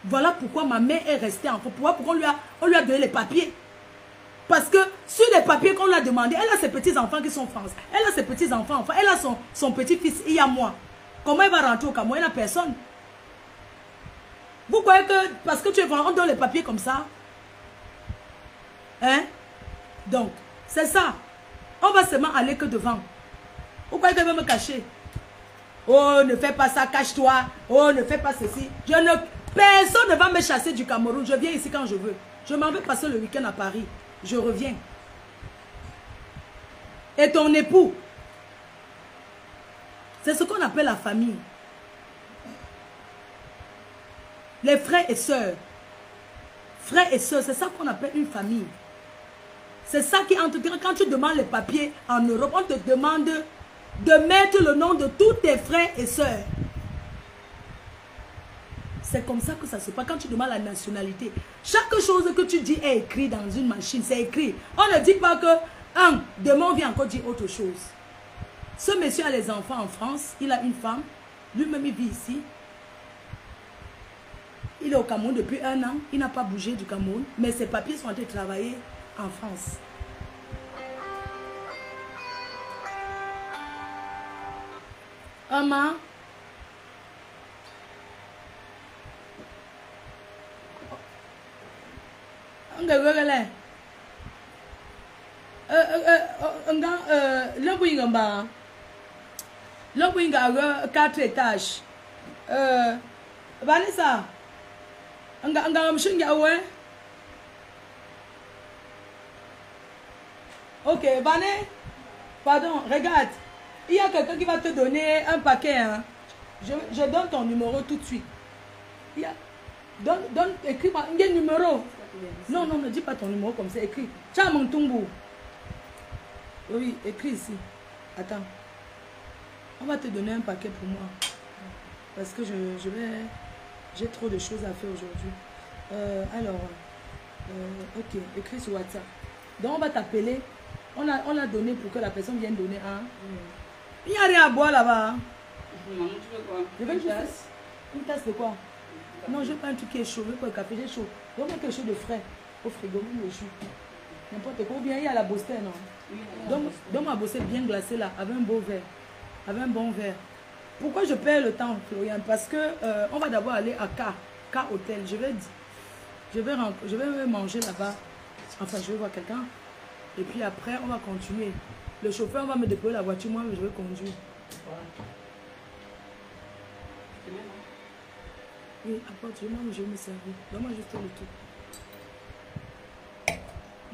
A: Voilà pourquoi ma mère est restée en France. Pourquoi on lui a donné les papiers. Parce que sur les papiers qu'on lui a demandé, elle a ses petits-enfants qui sont en France. Elle a ses petits-enfants, elle a son petit-fils, il y a moi. Comment elle va rentrer au Cameroun? Elle n'a personne. Vous croyez que parce que tu es vraiment, on donne les papiers comme ça? Hein? Donc, c'est ça. On va seulement aller que devant. Vous croyez qu'elle va me cacher? Oh, ne fais pas ça, cache-toi. Oh, ne fais pas ceci. Personne ne va me chasser du Cameroun. Je viens ici quand je veux. Je m'en vais passer le week-end à Paris. Je reviens. Et ton époux, c'est ce qu'on appelle la famille. Les frères et sœurs. Frères et sœurs, c'est ça qu'on appelle une famille. C'est ça qui, en tout cas, quand tu demandes les papiers en Europe, on te demande de mettre le nom de tous tes frères et sœurs. C'est comme ça que ça se passe quand tu demandes la nationalité. Chaque chose que tu dis est écrit dans une machine, c'est écrit. On ne dit pas que, demain on vient encore dire autre chose. Ce monsieur a les enfants en France, il a une femme, lui-même il vit ici. Il est au Cameroun depuis 1 an, il n'a pas bougé du Cameroun, mais ses papiers sont en train de travailler en France. Maman, le 4 étages. Vanessa, ok, Vanessa, pardon, regarde. Il y a quelqu'un qui va te donner un paquet. Hein. Je donne ton numéro tout de suite. Écris-moi. Il y a un numéro. Non, ne dis pas ton numéro comme ça. Écris. Tiens, mon tumbu. Oui, écris ici. Attends. On va te donner un paquet pour moi. Parce que j'ai trop de choses à faire aujourd'hui. Ok, écris sur WhatsApp. Donc, on va t'appeler. On l'a donné pour que la personne vienne donner un. Il n'y a rien à boire là-bas.
B: Maman, tu veux quoi?
A: Je veux une tasse. Une tasse de quoi? Non, je veux pas un truc qui est chaud. Je veux pas le café, j'ai chaud. Donne-moi quelque chose de frais. Au frigo, le jus. N'importe quoi. Ou bien il y a la Boston, non? Oui, donne-moi la Boston bien glacée là, avec un beau verre. Avec un bon verre. Pourquoi je perds le temps, Florian? Parce que on va d'abord aller à K Hotel. Je vais manger là-bas. Enfin, je vais voir quelqu'un. Et puis après, on va continuer. Le chauffeur va me déposer la voiture, moi, mais je vais conduire. Oui, apporte-moi, mais je vais me servir. Donne-moi juste le tout.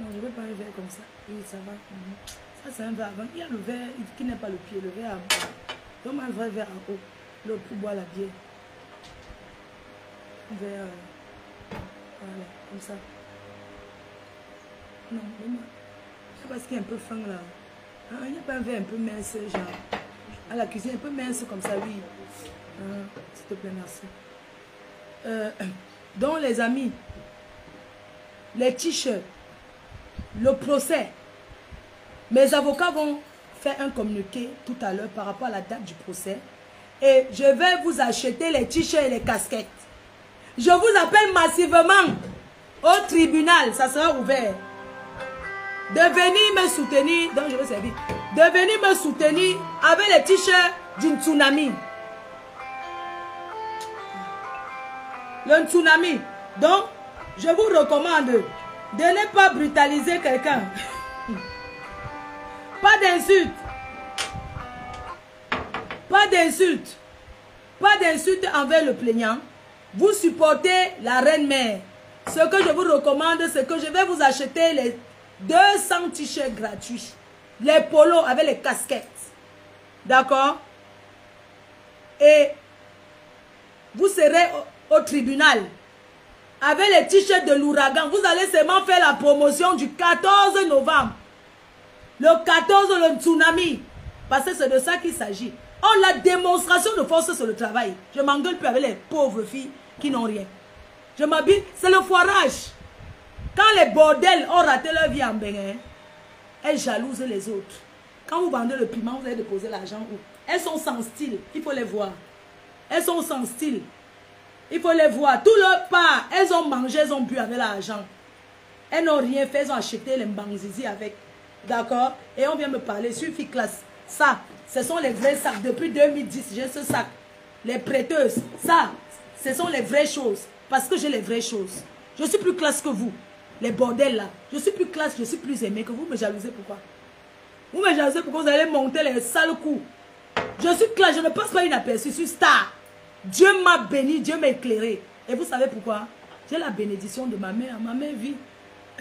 A: Non, je ne vais pas un verre comme ça. Oui, ça va. Ça, c'est un verre avant. Il y a le verre qui n'est pas le pied, le verre à bas. Donne-moi un vrai verre à eau. L'eau pour boire la bière. Un verre. Voilà, comme ça. Non, donne-moi. Parce qu'il est un peu fin là. Il n'y a pas un verre un peu mince, genre. À la cuisine, un peu mince comme ça, oui. S'il te plaît, merci. Donc, les amis, les t-shirts, le procès, mes avocats vont fait un communiqué tout à l'heure par rapport à la date du procès. Et je vais vous acheter les t-shirts et les casquettes. Je vous appelle massivement au tribunal. Ça sera ouvert. De venir me soutenir. Donc je vais servir. De venir me soutenir avec les t-shirts d'une tsunami. Le tsunami. Donc, je vous recommande de ne pas brutaliser quelqu'un. Pas d'insultes. Pas d'insultes. Pas d'insultes envers le plaignant. Vous supportez la reine-mère. Ce que je vous recommande, c'est que je vais vous acheter les 200 t-shirts gratuits. Les polos avec les casquettes. D'accord? Et vous serez au tribunal avec les t-shirts de l'ouragan. Vous allez seulement faire la promotion du 14 novembre. Le 14, le tsunami. Parce que c'est de ça qu'il s'agit. Oh, la démonstration de force sur le travail. Je m'engueule plus avec les pauvres filles qui n'ont rien. Je m'habille. C'est le foirage. Quand les bordels ont raté leur vie en Bénin, elles jalousent les autres. Quand vous vendez le piment, vous allez déposer l'argent où? Elles sont sans style. Il faut les voir. Elles sont sans style. Il faut les voir. Tout leur part, elles ont mangé, elles ont bu avec l'argent. Elles n'ont rien fait, elles ont acheté les mbanzizi avec. D'accord? Et on vient me parler sur Ficlass. Ça, ce sont les vrais sacs. Depuis 2010, j'ai ce sac. Les prêteuses. Ça, ce sont les vraies choses. Parce que j'ai les vraies choses. Je suis plus classe que vous. Les bordels là. Je suis plus classe, je suis plus aimée que vous. Me jalousez pourquoi? Vous me jalousez pourquoi vous allez monter les sales coups. Je suis classe, je ne passe pas inaperçue. Je suis star. Dieu m'a béni, Dieu m'a éclairé. Et vous savez pourquoi? J'ai la bénédiction de ma mère. Ma mère vit.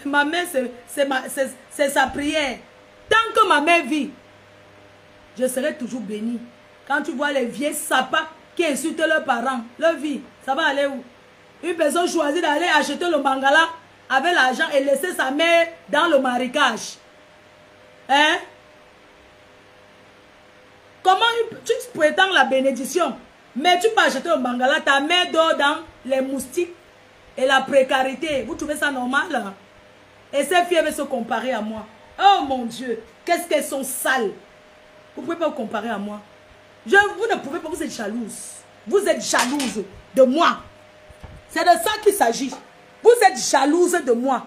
A: Ma mère, c'est sa prière. Tant que ma mère vit, je serai toujours béni. Quand tu vois les vieux sapins qui insultent leurs parents, leur vie, ça va aller où? Une personne choisit d'aller acheter le mangala avec l'argent et laisser sa mère dans le marécage. Hein? Comment tu prétends la bénédiction? Mais tu peux acheter le mangala, ta mère dort dans les moustiques et la précarité. Vous trouvez ça normal? Et ces filles veulent se comparer à moi. Oh mon Dieu, qu'est-ce qu'elles sont sales. Vous ne pouvez pas vous comparer à moi. Vous ne pouvez pas, vous êtes jalouse. Vous êtes jalouse de moi. C'est de ça qu'il s'agit. Vous êtes jalouse de moi.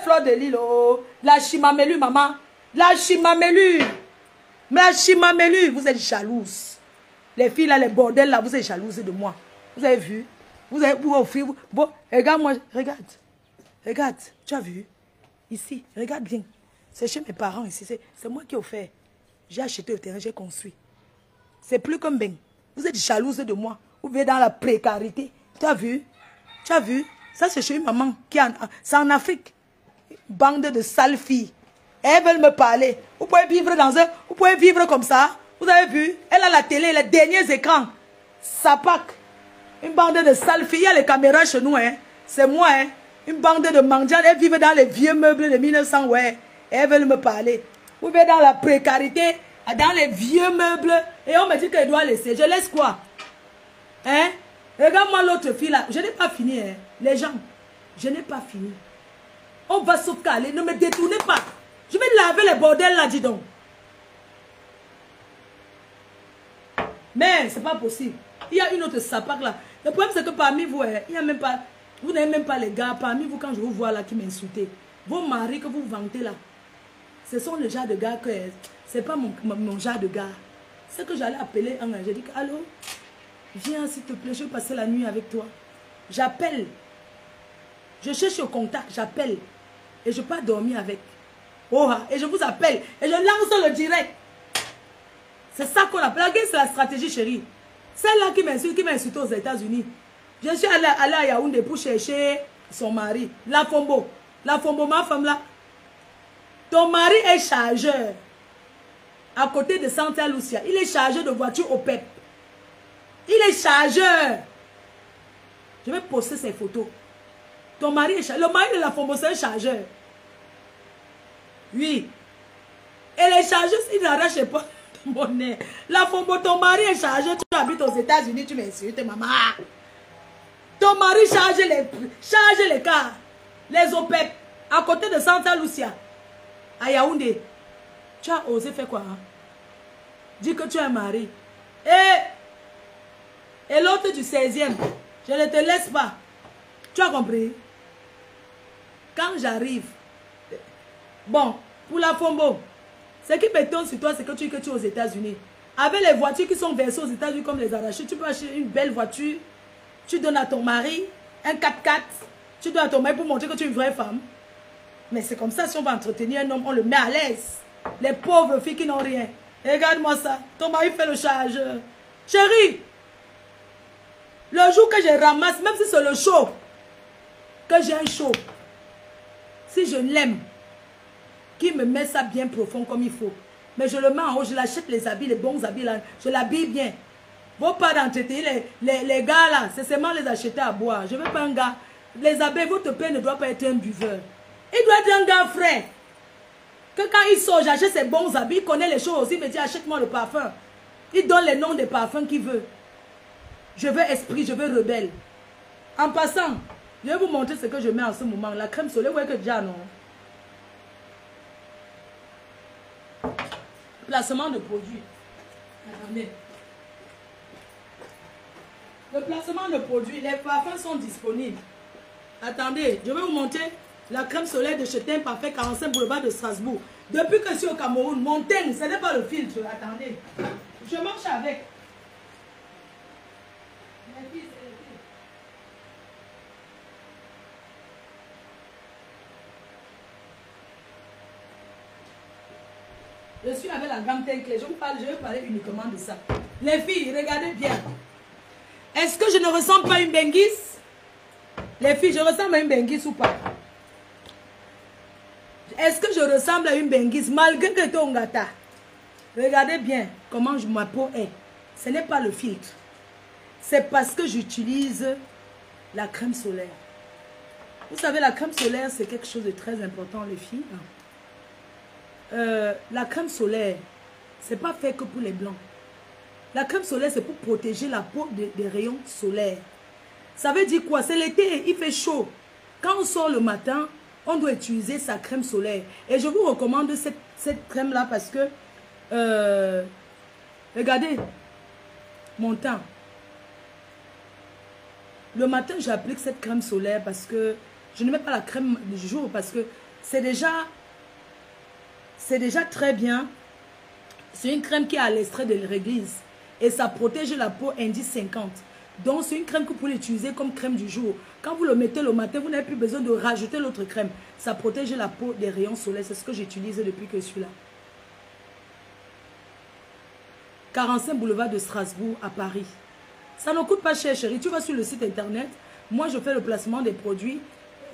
A: Fleur de Lille, oh, la chimamelu, maman. La chimamelu. La chimamelu, vous êtes jalouse. Les filles là, les bordels là, vous êtes jalouse de moi. Vous avez vu? Vous avez vous offrir. Bon, regarde-moi, regarde. Regarde, tu as vu? Ici, regarde bien. C'est chez mes parents ici. C'est moi qui ai offert. J'ai acheté le terrain, j'ai construit. C'est plus comme ben. Vous êtes jalouse de moi. Vous vivez dans la précarité. Tu as vu? Tu as vu? Ça, c'est chez une maman qui est c'est en Afrique. Bande de sales filles. Elles veulent me parler. Vous pouvez vivre vous pouvez vivre comme ça. Vous avez vu? Elle a la télé, les derniers écrans. Sapac. Une bande de sales filles. Il y a les caméras chez nous, hein. C'est moi, hein. Une bande de mendiants. Elles vivent dans les vieux meubles de 1900, ouais. Elles veulent me parler. Vous vivez dans la précarité, dans les vieux meubles. Et on me dit qu'elle doit laisser. Je laisse quoi? Hein? Regarde-moi l'autre fille là. Je n'ai pas fini, hein. Les gens, je n'ai pas fini. On va se caler. Ne me détournez pas. Je vais laver les bordels là, dis donc. Mais c'est pas possible. Il y a une autre sapac là. Le problème c'est que parmi vous, hein, il y a même pas, vous n'avez même pas les gars. Parmi vous, quand je vous vois là qui m'insultez, vos maris que vous vantez là, ce sont les genres de gars que c'est pas mon genre de gars. C'est que j'allais appeler un gars. J'ai dit allô, viens s'il te plaît, je vais passer la nuit avec toi. J'appelle. Je cherche au contact, j'appelle. Et je pars dormir avec. Oh, et je vous appelle. Et je lance le direct. C'est ça qu'on appelle. C'est la stratégie, chérie. Celle-là qui m'a insulté aux États-Unis. Je suis allée à Yaoundé pour chercher son mari. La Fombo, ma femme là. Ton mari est chargeur. À côté de Santa Lucia. Il est chargeur de voiture au PEP. Il est chargeur. Je vais poster ces photos. Ton mari est chargeur. Le mari de la Fombo, c'est un chargeur. Oui. Et les chargeurs, ils n'arrachent pas mon nez. La Fombo, ton mari est chargeur. Tu habites aux États-Unis, tu m'insultes, maman. Ton mari charge les cars. Les OPEP. À côté de Santa Lucia. À Yaoundé. Tu as osé faire quoi? Hein? dis que tu as un mari. Et l'autre du 16e, je ne te laisse pas. Tu as compris? Quand j'arrive, bon, pour la Fombo, ce qui m'étonne sur toi, c'est que tu es aux États-Unis. Avec les voitures qui sont versées aux États-Unis comme les arrachés, tu peux acheter une belle voiture, tu donnes à ton mari un 4x4, tu donnes à ton mari pour montrer que tu es une vraie femme. Mais c'est comme ça, si on va entretenir un homme, on le met à l'aise. Les pauvres filles qui n'ont rien. Regarde-moi ça, ton mari fait le chargeur. Chérie, le jour que je ramasse, même si c'est le show, que j'ai un show, si je l'aime, qui me met ça bien profond comme il faut, mais je le mets en haut, je l'achète les habits, les bons habits là, je l'habille bien. Vos pas d'entretenir les gars là, c'est seulement les acheter à boire. Je veux pas un gars, les habits, votre père ne doit pas être un buveur. Il doit être un gars frais. Que quand il sort, j'achète ses bons habits, il connaît les choses aussi, il me dit achète-moi le parfum. Il donne les noms des parfums qu'il veut. Je veux esprit, je veux rebelle. En passant, je vais vous montrer ce que je mets en ce moment. La crème solaire, vous voyez que déjà non. Placement de produits. Attendez. Le placement de produits, les parfums sont disponibles. Attendez, je vais vous montrer la crème solaire de Chetin Parfait 45 boulevard de Strasbourg. Depuis que je suis au Cameroun, mon teint, ce n'est pas le filtre. Attendez, je marche avec. Je suis avec la gamme teint clair. Je vais parler uniquement de ça. Les filles, regardez bien. Est-ce que je ne ressemble pas à une benguisse? Les filles, je ressemble à une benguisse ou pas? Est-ce que je ressemble à une benguisse malgré que ton gâteau? Regardez bien comment ma peau est. Ce n'est pas le filtre. C'est parce que j'utilise la crème solaire. Vous savez, la crème solaire, c'est quelque chose de très important, les filles. La crème solaire, c'est pas fait que pour les blancs. La crème solaire, c'est pour protéger la peau des rayons solaires. Ça veut dire quoi? C'est l'été, il fait chaud. Quand on sort le matin, on doit utiliser sa crème solaire. Et je vous recommande cette crème-là parce que, regardez, mon teint. Le matin, j'applique cette crème solaire parce que je ne mets pas la crème du jour parce que c'est déjà très bien. C'est une crème qui est à l'extrait de réglisse et ça protège la peau indice 50. Donc, c'est une crème que vous pouvez utiliser comme crème du jour. Quand vous le mettez le matin, vous n'avez plus besoin de rajouter l'autre crème. Ça protège la peau des rayons solaires. C'est ce que j'utilise depuis que je suis là. 45 boulevard de Strasbourg à Paris. Ça ne coûte pas cher, chérie. Tu vas sur le site internet. Moi, je fais le placement des produits.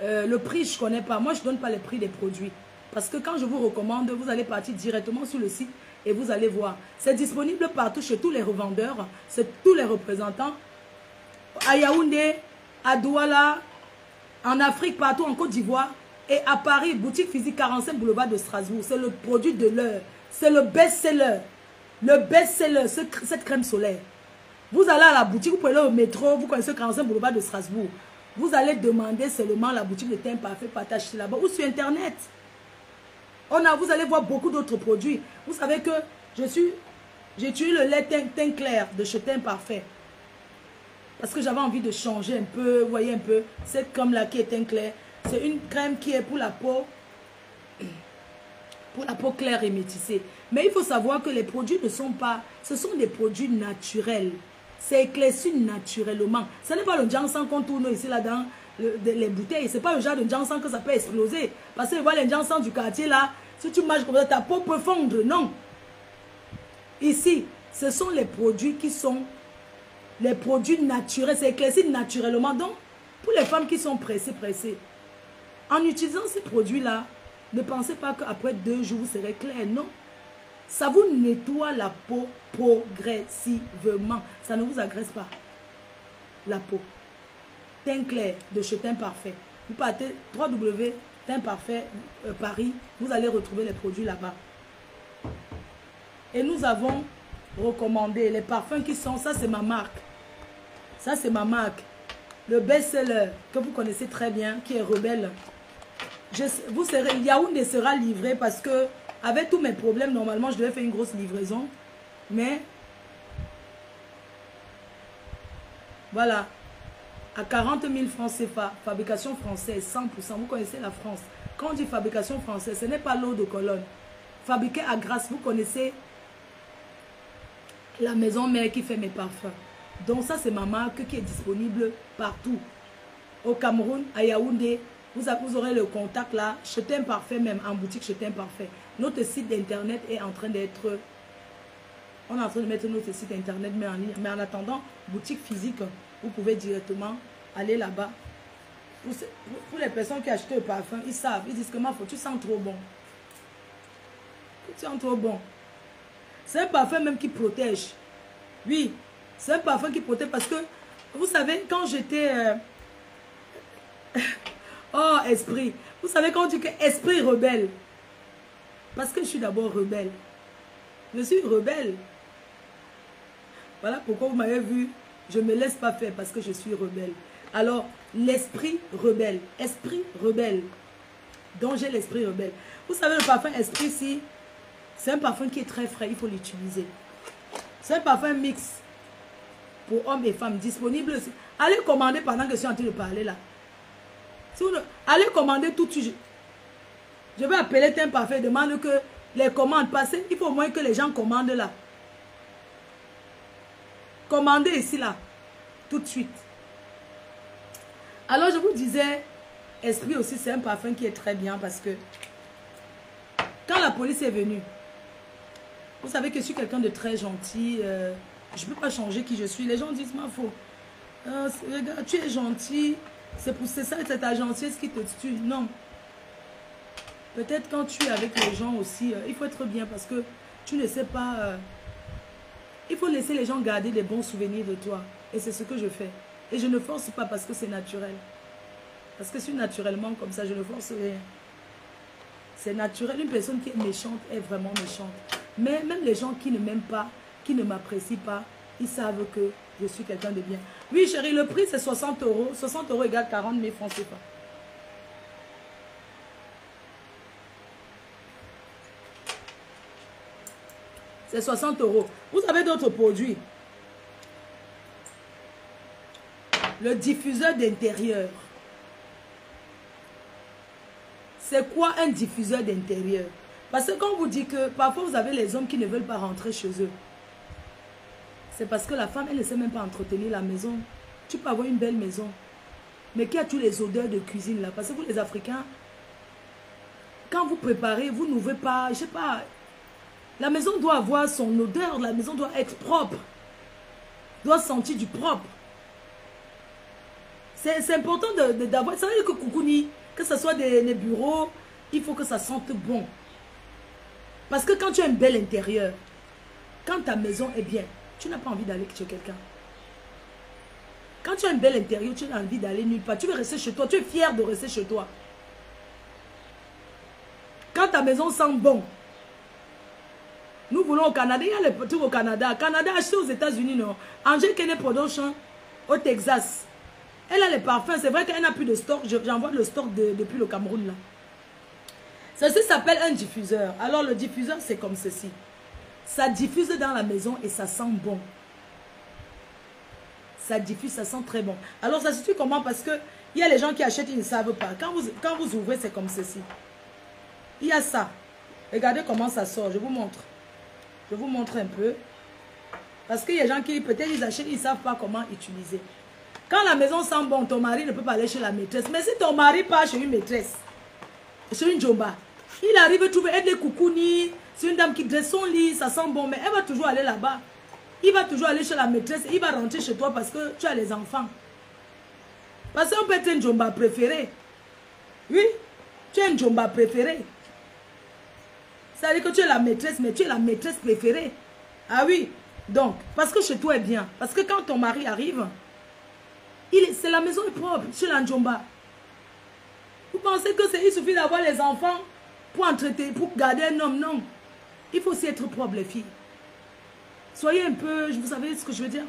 A: Le prix, je ne connais pas. Moi, je ne donne pas les prix des produits. Parce que quand je vous recommande, vous allez partir directement sur le site et vous allez voir. C'est disponible partout chez tous les revendeurs, c'est tous les représentants. À Yaoundé, à Douala, en Afrique, partout en Côte d'Ivoire. Et à Paris, boutique physique 45 boulevard de Strasbourg. C'est le produit de l'heure. C'est le best-seller. Le best-seller, cette crème solaire. Vous allez à la boutique, vous prenez au métro, vous connaissez 45 boulevard de Strasbourg. Vous allez demander seulement la boutique de teint parfait, partage là-bas ou sur Internet. Vous allez voir beaucoup d'autres produits. Vous savez que j'utilise le lait teint clair de chez Teint Parfait. Parce que j'avais envie de changer un peu, vous voyez un peu, cette crème-là qui est teint clair. C'est une crème qui est pour la peau claire et métissée. Mais il faut savoir que les produits ne sont pas, ce sont des produits naturels. C'est éclairci naturellement. Ce n'est pas le Jansan qu'on tourne ici là dans les bouteilles. Ce n'est pas le genre de Jansan que ça peut exploser. Parce que vous voyez les Jansan du quartier là, si tu marches comme ça, ta peau peut fondre. Non. Ici, ce sont les produits qui sont les produits naturels. C'est éclairci naturellement. Donc, pour les femmes qui sont pressées, en utilisant ces produits-là, ne pensez pas qu'après 2 jours, vous serez clair. Non. Ça vous nettoie la peau progressivement. Ça ne vous agresse pas. La peau. Teint clair de chez Teint Parfait. Vous partez www.teint parfait Paris. Vous allez retrouver les produits là-bas. Et nous avons recommandé les parfums qui sont... Ça, c'est ma marque. Ça, c'est ma marque. Le best-seller que vous connaissez très bien, qui est Rebelle. Yaoundé sera livré parce que avec tous mes problèmes, normalement, je devais faire une grosse livraison. Mais, voilà, à 40 000 francs CFA, fabrication française, 100%. Vous connaissez la France. Quand on dit fabrication française, ce n'est pas l'eau de Cologne. Fabriqué à Grasse, vous connaissez la maison mère qui fait mes parfums. Donc ça, c'est ma marque qui est disponible partout. Au Cameroun, à Yaoundé, vous aurez le contact là. Chetin Parfait même, en boutique Chetin Parfait. Notre site d'internet est en train d'être... On est en train de mettre notre site internet mais en ligne. Mais en attendant, boutique physique, vous pouvez directement aller là-bas. Pour les personnes qui achètent le parfum, ils savent. Ils disent que ma faute, tu sens trop bon. Tu sens trop bon. C'est un parfum même qui protège. Oui, c'est un parfum qui protège parce que, vous savez, quand j'étais... oh, esprit. Vous savez quand on dit que esprit rebelle. Parce que je suis d'abord rebelle. Je suis rebelle. Voilà pourquoi vous m'avez vu. Je ne me laisse pas faire parce que je suis rebelle. Alors, l'esprit rebelle. Esprit rebelle. Donc, j'ai l'esprit rebelle. Vous savez, le parfum esprit, si... C'est un parfum qui est très frais, il faut l'utiliser. C'est un parfum mix pour hommes et femmes, disponible aussi. Allez commander pendant que je suis en train de parler là. Si vous, allez commander tout de suite. Je vais appeler Teint Parfait, demande que les commandes passent. Il faut au moins que les gens commandent là. Commandez ici là, tout de suite. Alors je vous disais, esprit aussi c'est un parfum qui est très bien parce que quand la police est venue, vous savez que je suis quelqu'un de très gentil. Je ne peux pas changer qui je suis. Les gens disent, ma faute. Regarde, tu es gentil. C'est ça, c'est ta gentillesse qui te tue. Non. Peut-être quand tu es avec les gens aussi, il faut être bien parce que tu ne sais pas... il faut laisser les gens garder des bons souvenirs de toi. Et c'est ce que je fais. Et je ne force pas parce que c'est naturel. Parce que je suis naturellement comme ça, je ne force rien. C'est naturel. Une personne qui est méchante est vraiment méchante. Mais même les gens qui ne m'aiment pas, qui ne m'apprécient pas, ils savent que je suis quelqu'un de bien. Oui, chérie, le prix, c'est 60 euros. 60 euros égale 40 000 francs CFA. C'est 60 euros. Vous avez d'autres produits. Le diffuseur d'intérieur. C'est quoi un diffuseur d'intérieur? Parce que quand on vous dit que parfois vous avez les hommes qui ne veulent pas rentrer chez eux. C'est parce que la femme, elle ne sait même pas entretenir la maison. Tu peux avoir une belle maison. Mais qui a toutes les odeurs de cuisine là? Parce que vous les Africains, quand vous préparez, vous n'ouvrez pas, je sais pas. La maison doit avoir son odeur, la maison doit être propre. Doit sentir du propre. C'est important d'avoir, ça veut dire que Koukouni, que ce soit des bureaux, il faut que ça sente bon. Parce que quand tu as un bel intérieur, quand ta maison est bien, tu n'as pas envie d'aller chez quelqu'un. Quand tu as un bel intérieur, tu n'as envie d'aller nulle part. Tu veux rester chez toi, tu es fier de rester chez toi. Quand ta maison sent bon, nous voulons au Canada, il y a les trucs au Canada. Canada acheté aux États-Unis, non. Angel Kenney Production au Texas. Elle a les parfums. C'est vrai qu'elle n'a plus de stock. J'envoie le stock depuis le Cameroun là. Ceci s'appelle un diffuseur. Alors le diffuseur c'est comme ceci. Ça diffuse dans la maison et ça sent bon. Ça diffuse, ça sent très bon. Alors ça se fait comment? Parce que il y a les gens qui achètent, ils ne savent pas. Quand vous ouvrez, c'est comme ceci. Il y a ça. Regardez comment ça sort. Je vous montre. Je vous montre un peu. Parce qu'il y a des gens qui peut-être ils achètent, ils ne savent pas comment utiliser. Quand la maison sent bon, ton mari ne peut pas aller chez la maîtresse. Mais si ton mari part chez une maîtresse, chez une djomba, il arrive à trouver des Koukouni, c'est une dame qui dresse son lit, ça sent bon, mais elle va toujours aller là-bas. Il va toujours aller chez la maîtresse, il va rentrer chez toi parce que tu as les enfants. Parce qu'on peut être une djomba préférée. Oui, tu es une djomba préférée. Ça veut dire que tu es la maîtresse, mais tu es la maîtresse préférée. Ah oui, donc, parce que chez toi est bien. Parce que quand ton mari arrive, c'est la maison est propre, chez la djomba. Vous pensez que il suffit d'avoir les enfants pour entretenir, pour garder un homme? Non. Il faut aussi être propre, les filles. Soyez un peu, vous savez ce que je veux dire?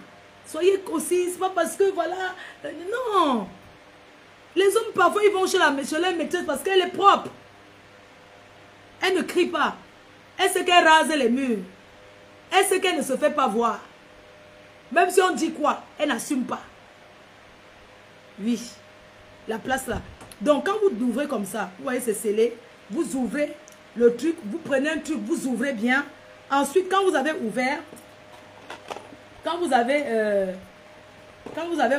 A: Soyez aussi, c'est pas parce que voilà. Non. Les hommes, parfois, ils vont chez la maîtresse parce qu'elle est propre. Elle ne crie pas. Elle sait qu'elle rase les murs. Elle sait qu'elle ne se fait pas voir. Même si on dit quoi, elle n'assume pas. Oui, la place là. Donc quand vous ouvrez comme ça, vous voyez c'est scellé, vous ouvrez le truc, vous prenez un truc, vous ouvrez bien. Ensuite, quand vous avez ouvert, quand vous avez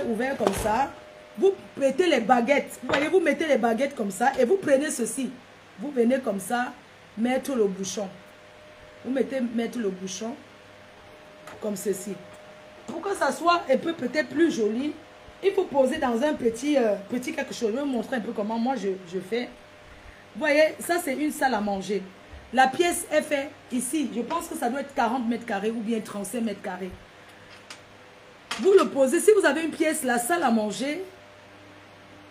A: ouvert comme ça, vous mettez les baguettes. Vous voyez, vous mettez les baguettes comme ça et vous prenez ceci. Vous venez comme ça, mettre le bouchon. Vous mettre le bouchon comme ceci. Pour que ça soit un peu peut-être plus joli, il faut poser dans un petit quelque chose. Je vais vous montrer un peu comment moi je fais. Vous voyez, ça c'est une salle à manger. La pièce est faite ici. Je pense que ça doit être 40 mètres carrés ou bien 35 mètres carrés. Vous le posez. Si vous avez une pièce, la salle à manger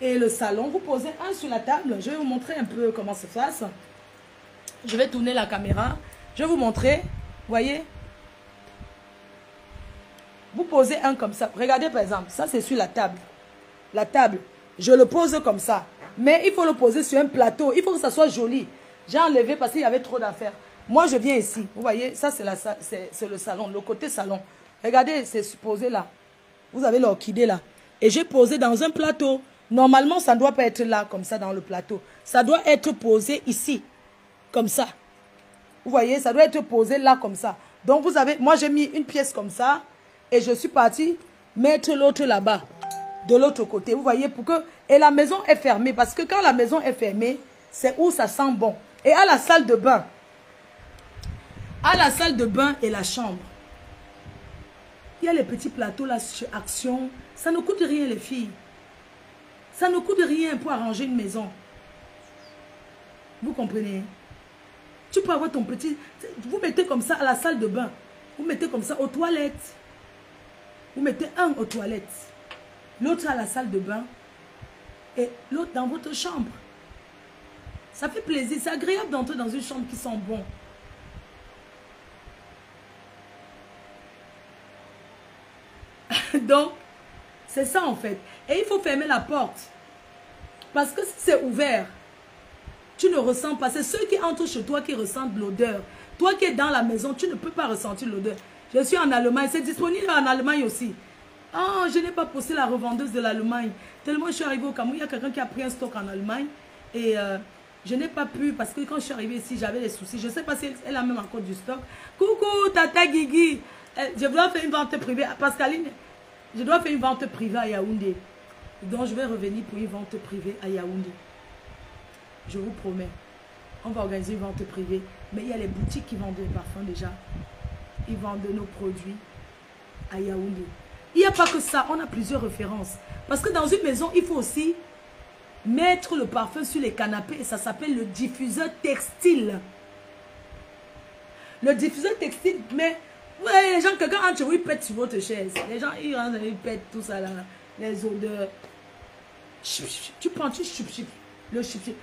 A: et le salon, vous posez un sur la table. Je vais vous montrer un peu comment ça se passe. Je vais tourner la caméra. Je vais vous montrer. Vous voyez? Vous posez un comme ça. Regardez par exemple. Ça c'est sur la table. La table. Je le pose comme ça. Mais il faut le poser sur un plateau. Il faut que ça soit joli. J'ai enlevé parce qu'il y avait trop d'affaires. Moi, je viens ici. Vous voyez, ça, c'est le salon, le côté salon. Regardez, c'est posé là. Vous avez l'orchidée là. Et j'ai posé dans un plateau. Normalement, ça ne doit pas être là, comme ça, dans le plateau. Ça doit être posé ici, comme ça. Vous voyez, ça doit être posé là, comme ça. Donc, vous avez... Moi, j'ai mis une pièce comme ça. Et je suis partie mettre l'autre là-bas. De l'autre côté. Vous voyez, pour que... Et la maison est fermée. Parce que quand la maison est fermée, c'est où ça sent bon. Et à la salle de bain. À la salle de bain et la chambre. Il y a les petits plateaux là sur Action. Ça ne coûte rien les filles. Ça ne coûte rien pour arranger une maison. Vous comprenez? Tu peux avoir ton petit... Vous mettez comme ça à la salle de bain. Vous mettez comme ça aux toilettes. Vous mettez un aux toilettes. L'autre à la salle de bain. Et l'autre dans votre chambre. Ça fait plaisir. C'est agréable d'entrer dans une chambre qui sent bon. Donc, c'est ça en fait. Et il faut fermer la porte. Parce que si c'est ouvert, tu ne ressens pas. C'est ceux qui entrent chez toi qui ressentent l'odeur. Toi qui es dans la maison, tu ne peux pas ressentir l'odeur. Je suis en Allemagne. C'est disponible en Allemagne aussi. Oh, je n'ai pas posté la revendeuse de l'Allemagne. Tellement je suis arrivée au Cameroun, il y a quelqu'un qui a pris un stock en Allemagne. Et je n'ai pas pu, parce que quand je suis arrivée ici, j'avais des soucis. Je ne sais pas si elle a même encore du stock. Coucou, Tata Guigui. Je dois faire une vente privée. Pascaline, je dois faire une vente privée à Yaoundé. Donc je vais revenir pour une vente privée à Yaoundé. Je vous promets. On va organiser une vente privée. Mais il y a les boutiques qui vendent des parfums déjà. Ils vendent nos produits à Yaoundé. Il n'y a pas que ça, on a plusieurs références. Parce que dans une maison, il faut aussi mettre le parfum sur les canapés. Et ça s'appelle le diffuseur textile. Le diffuseur textile, mais... Ouais, les gens, quelqu'un entre vous, il pète sur votre chaise. Les gens, ils rentrent, ils pètent tout ça là. Les odeurs. Tu prends, tu chup. Le chup.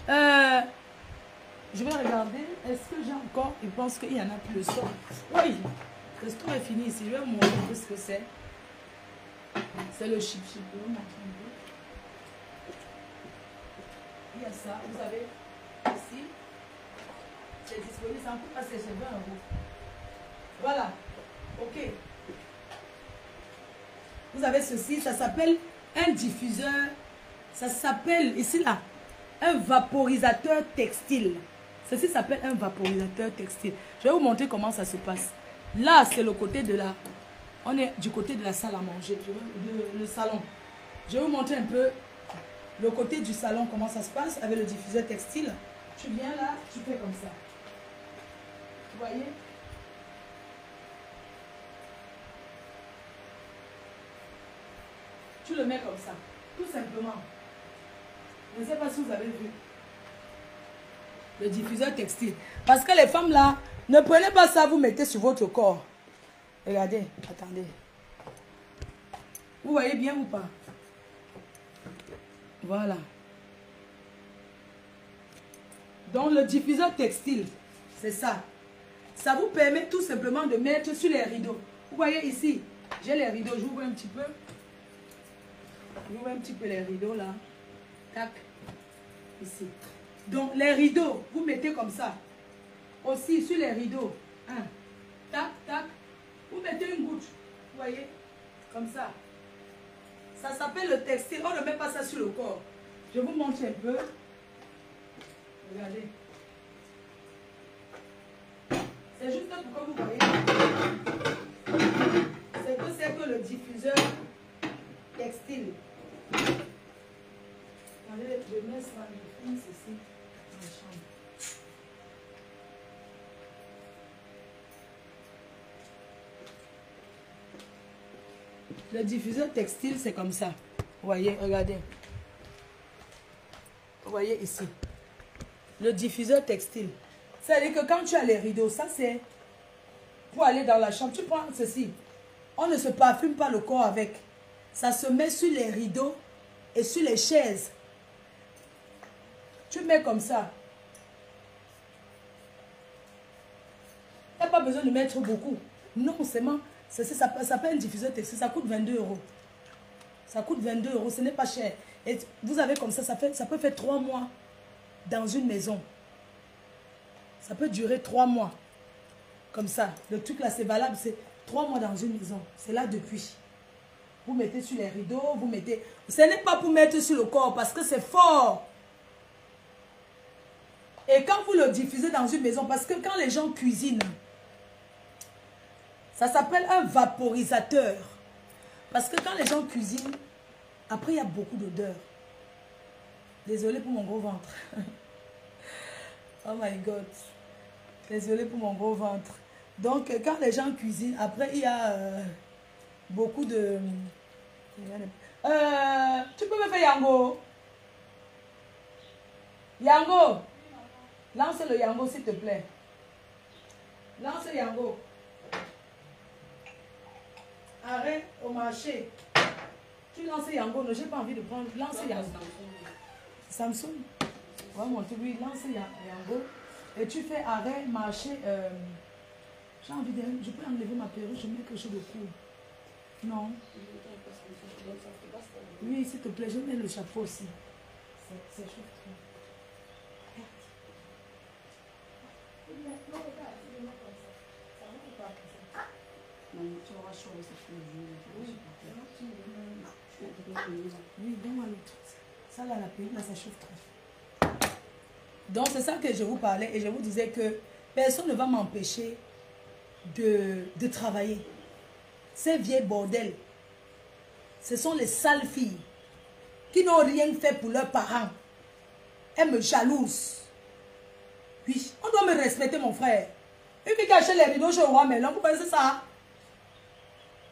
A: Je vais regarder. Est-ce que j'ai encore... Il pense qu'il y en a plus le stock. Oui, le stock est fini ici. Je vais vous montrer un peu ce que c'est. C'est le chip. Il y a ça. Vous avez ici. C'est disponible. Ça en coûte pas, c'est 20 €. Voilà. Ok. Vous avez ceci. Ça s'appelle un diffuseur. Ça s'appelle ici là. Un vaporisateur textile. Ceci s'appelle un vaporisateur textile. Je vais vous montrer comment ça se passe. Là, c'est le côté de la... On est du côté de la salle à manger. Le salon. Je vais vous montrer un peu le côté du salon, comment ça se passe avec le diffuseur textile. Tu viens là, tu fais comme ça. Vous voyez? Tu le mets comme ça. Tout simplement. Je ne sais pas si vous avez vu. Le diffuseur textile. Parce que les femmes là, ne prenez pas ça, vous mettez sur votre corps. Regardez, attendez. Vous voyez bien ou pas? Voilà. Donc le diffuseur textile, c'est ça. Ça vous permet tout simplement de mettre sur les rideaux. Vous voyez ici, j'ai les rideaux, j'ouvre un petit peu. J'ouvre un petit peu les rideaux là. Tac. Ici. Donc les rideaux, vous mettez comme ça. Aussi sur les rideaux. 1, tac, tac. Vous mettez une goutte. Vous voyez? Comme ça. Ça s'appelle le textile. On ne met pas ça sur le corps. Je vous montre un peu. Regardez. C'est juste pour que vous voyez. C'est que le diffuseur textile. Regardez, je mets ça, je finis ceci dans la chambre. Le diffuseur textile, c'est comme ça. Vous voyez, regardez. Vous voyez ici. Le diffuseur textile. C'est-à-dire que quand tu as les rideaux, ça c'est pour aller dans la chambre. Tu prends ceci. On ne se parfume pas le corps avec. Ça se met sur les rideaux et sur les chaises. Tu mets comme ça. Tu n'as pas besoin de mettre beaucoup. Non, seulement, ça s'appelle un diffuseur textile. Ça coûte 22 €. Ça coûte 22 €. Ce n'est pas cher. Et vous avez comme ça peut faire 3 mois dans une maison. Ça peut durer 3 mois. Comme ça. Le truc là, c'est valable. C'est 3 mois dans une maison. C'est là depuis. Vous mettez sur les rideaux. Vous mettez... Ce n'est pas pour mettre sur le corps parce que c'est fort. Et quand vous le diffusez dans une maison, parce que quand les gens cuisinent, ça s'appelle un vaporisateur. Parce que quand les gens cuisinent, après il y a beaucoup d'odeur. Désolée pour mon gros ventre. Oh my God. Désolée pour mon gros ventre. Donc quand les gens cuisinent, après il y a beaucoup de... tu peux me faire Yango? Yango? Lance le Yango s'il te plaît. Lance le Yango. Arrête au marché. Tu lances Yango. Non, j'ai pas envie de prendre. Lance Yango. Samsung. Vraiment, tu lui lances Yango. Et tu fais arrêt, marché. J'ai envie de... Je peux enlever ma perruque. Je mets quelque chose de court. Non. Oui, s'il te plaît. Je mets le chapeau aussi. C'est chaud. Tu auras chaud, oui, donne-moi le truc. Ça là, la perruque, là, ça chauffe trop. Donc, c'est ça que je vous parlais et je vous disais que personne ne va m'empêcher de travailler. Ces vieilles bordels, ce sont les sales filles qui n'ont rien fait pour leurs parents. Elles me jalousent. Oui, on doit me respecter, mon frère. Une fille qui achète les rideaux chez le roi Merlin, vous connaissez ça?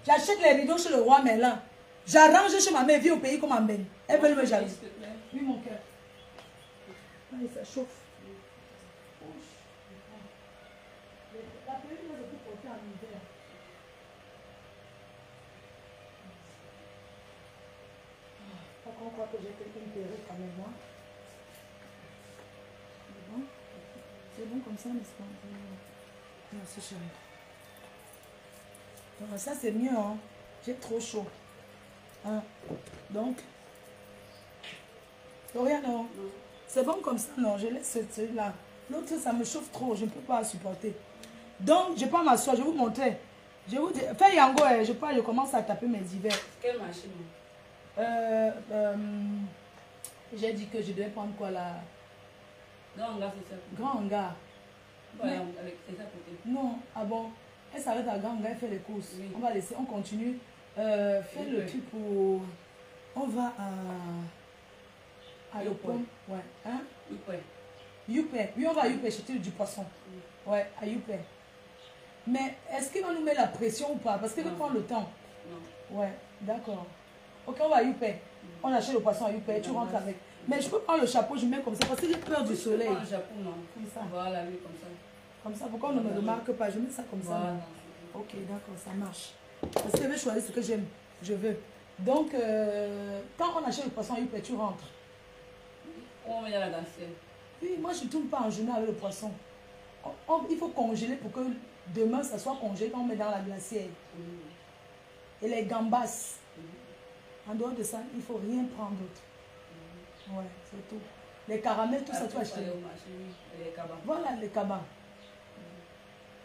A: J'achète les rideaux chez le roi Merlin. J'arrange chez ma mère, vie au pays comme en benne. Elle veut me jalouser. Oui, mon cœur. Allez, ça chauffe. La perruque, je peux porter en hiver. Pas qu'on croit que j'ai une perruque quand même, moi. C'est bon? C'est bon comme ça, n'est-ce pas? Merci, chérie. Donc, ça, c'est mieux, hein? J'ai trop chaud. Hein? Donc, Florian, non? C'est bon comme ça, non? Je laisse celui-là. L'autre, ça me chauffe trop. Je ne peux pas supporter. Donc, je vais pas m'asseoir. Je vais vous montrer. Je vais vous dire. Fais Yango, je commence à taper mes hivers.
B: Quelle machine?
A: J'ai dit que je devais prendre quoi là?
B: Grand hangar, c'est ça.
A: Grand hangar.
B: Ouais, avec c'est ça côté.
A: Non, ah bon. Elle s'arrête à Grand hangar, elle fait les courses. Oui. On va laisser, on continue. Fais le truc pour... On va à Yopé. Ouais. Hein?
B: Yopé.
A: Yopé. Oui, on va à Yopé acheter du poisson. Ouais, à Yopé. Mais est-ce qu'il va nous mettre la pression ou pas? Parce qu'il va prendre le temps. Non. Ouais, d'accord. Ok, on va à Yopé. On achète le poisson à Yopé et tu rentres avec. Mais je peux prendre le chapeau, je mets comme ça parce que j'ai peur du soleil.
B: Je prends le chapeau, non.
A: Comme ça.
B: Voilà, oui, comme ça.
A: Comme ça, pourquoi on ne me remarque pas? Je mets ça comme ça.
B: Voilà.
A: Ok, d'accord, ça marche. Parce que je vais choisir ce que j'aime. Je veux. Donc, quand on achète le poisson à Yopé, tu rentres.
B: On met dans la glacière.
A: Oui, moi je ne tourne pas en journée avec le poisson. Il faut congeler pour que demain ça soit congelé quand on met dans la glacière. Et les gambas. En dehors de ça, il ne faut rien prendre d'autre. Ouais, c'est tout. Les caramels, tout ça, tu vas acheter.
B: Les cabas.
A: Voilà, les cabas.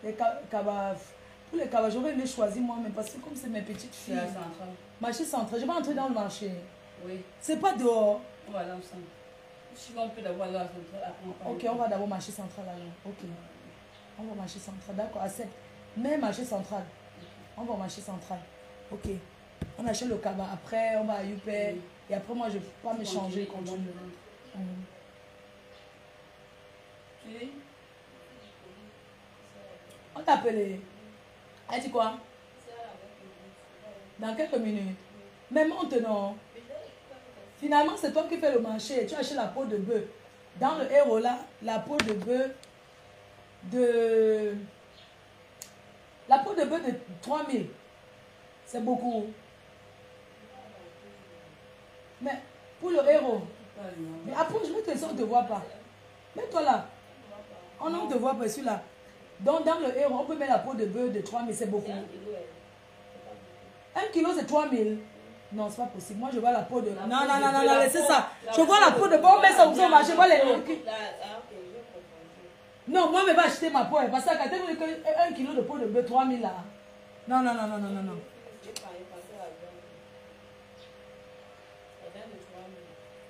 A: Les cabas. Pour les cabas, j'aurais aimé choisir moi-même parce que comme c'est mes petites
B: C'est
A: filles.
B: la centrale.
A: Marché central, je vais entrer dans le marché.
B: Oui.
A: C'est pas dehors.
B: On va dans le centre. Si on peut d'abord aller à la centrale, après on
A: Ok, on va d'abord marché central alors. Ok. On va au marché central, d'accord, à 7. Mais marché central. On va au marché central. Ok. On achète le cabas. Après, on va à Youpé. Et après, moi, je ne vais pas me changer. Continue.
B: Oui.
A: On t'a appelé. Elle dit quoi? Dans quelques minutes. Mais maintenant, finalement, c'est toi qui fais le marché. Tu achètes la peau de bœuf. Dans le héros là, la peau de bœuf de... La peau de bœuf de 3000. C'est beaucoup. Mais pour le héros. Mais après, je vais te dire, on ne te voit pas. Mets-toi là. On ne te voit pas celui-là. Donc, dans le héros, on peut mettre la peau de bœuf de 3000, c'est beaucoup. 1 kilo, c'est 3000. Non, c'est pas possible. Moi, je vois la peau de... Non, non, non, non, non, laissez ça. Je vois la peau de bœuf, on met ça au marché. Je vois les... Non, moi, je vais acheter ma peau. Parce que quand tu dis que 1 kilo de peau de bœuf, 3000 là. Non, non, non, non, non, non, non.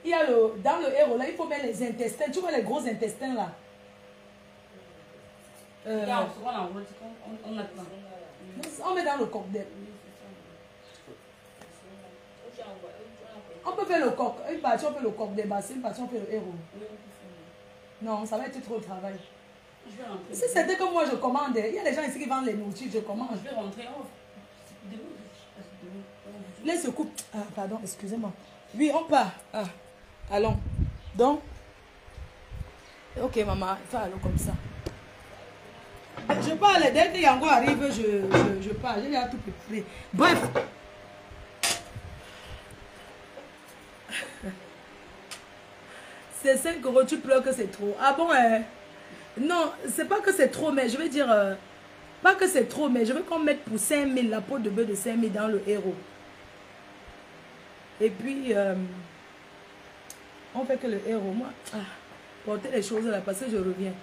A: Il y a dans le héros là, il faut mettre les intestins. Tu vois les gros intestins là. On met dans le cocktail. On peut faire le coq. Une partie on fait le coq des bassins, une partie on fait le héros. Non, ça va être trop de travail. Si c'était comme moi je commande, il y a des gens ici qui vendent les nourritures, je commande.
B: Je vais rentrer.
A: Laisse se coupe. Ah, pardon, excusez-moi. Oui, on part. Ah, allons. Donc, ok, maman, ça allons comme ça. Je parle, dès que Yango arrive, je parle. Je l'ai tout préparé. Bref. C'est 5 €, tu pleures que c'est trop. Ah bon, non, c'est pas que c'est trop, mais je veux dire, pas que c'est trop, mais je veux qu'on mette pour 5000 la peau de bœuf de 5000 dans le héros. Et puis, on fait que le héros, moi, porter les choses là, parce que je reviens.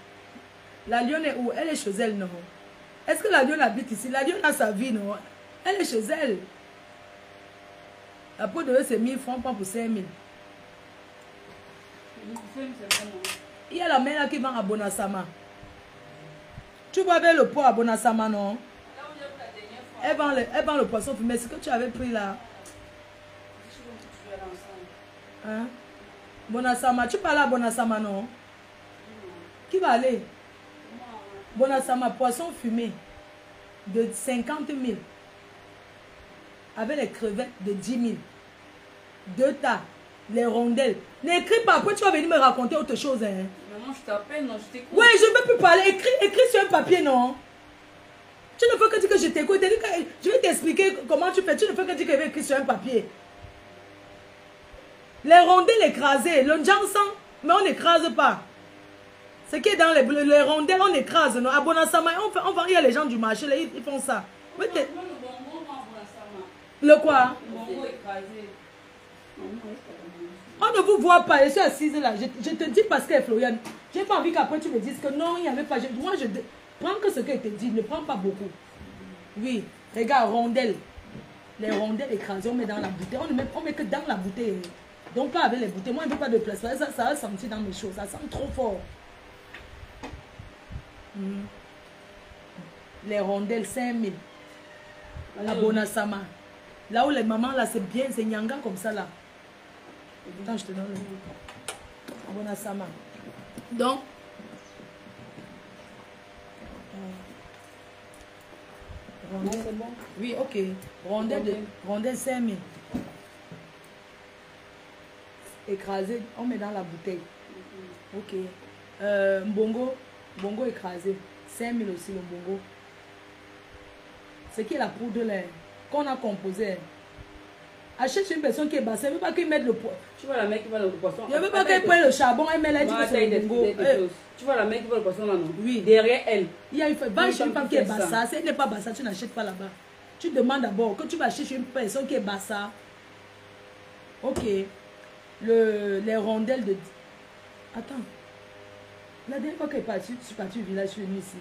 A: La lionne est où? Elle est chez elle, non? Est-ce que la lionne habite ici? La lionne a sa vie, non? Elle est chez elle. La peau de bœuf, c'est 1000 francs, pas pour 5000. Il y a la mère là qui vend à Bonasama. Tu vois avec le pot à Bonasama, non? Elle vend le poisson fumé. C'est ce que tu avais pris là. Hein? Bonasama, tu parles à Bonasama, non? Qui va aller? Bonasama, poisson fumé de 50 000. Avec les crevettes de 10 000. 2 tas. Les rondelles. N'écris pas, après tu vas venir me raconter autre chose. Hein.
B: Maman, je t'appelle, non, je t'écoute.
A: Oui, je ne veux plus parler. Écris sur un papier, non? Tu ne peux que dire que je t'écoute. Je vais t'expliquer comment tu fais. Tu ne peux que dire que je vais écrire sur un papier. Les rondelles écrasées, le jansan, mais on n'écrase pas. Ce qui est dans les rondelles, on écrase. Non? À Bonasama, il y a les gens du marché, là, ils font ça. Oui, le quoi? On ne vous voit pas, je suis assise là. Je te dis parce que Floriane, j'ai pas envie qu'après tu me dises que non, il n'y avait pas. Moi, je prends que ce qu'elle te dit, ne prends pas beaucoup. Oui, regarde, rondelles. Les rondelles écrasées, on met dans la bouteille. On met que dans la bouteille. Donc pas avec les bouteilles. Moi, je ne veux pas de place. Ça va sentir dans mes choses. Ça sent trop fort. Les rondelles, 5000. La Bonasama. Là où les mamans, là, c'est bien, c'est nyanga comme ça, là. Attends, je te donne le Bonasama. Donc, rondelle, c'est bon? Oui, ok. Rondelle 5000. Écrasé, on met dans la bouteille. Ok. Mbongo écrasé. 5000 aussi, le mbongo. C'est qui est la poudre là qu'on a composé. Achète une personne qui est basse, je ne veux pas qu'il mette le poisson.
B: Tu vois la mec qui va le poisson.
A: Je ne veux pas qu'elle prenne le charbon, elle met là, dit que c'est le bongo.
B: Tu vois la mec qui va le poisson là, non?
A: Oui.
B: Derrière elle.
A: Il y a une femme qui est bassa. Si elle n'est pas bassa, tu n'achètes pas là-bas. Tu demandes d'abord que tu vas chercher une personne qui est bassa. Ok. Les rondelles de... Attends. La dernière fois qu'elle est partie, je suis partie au village, je suis venue ici.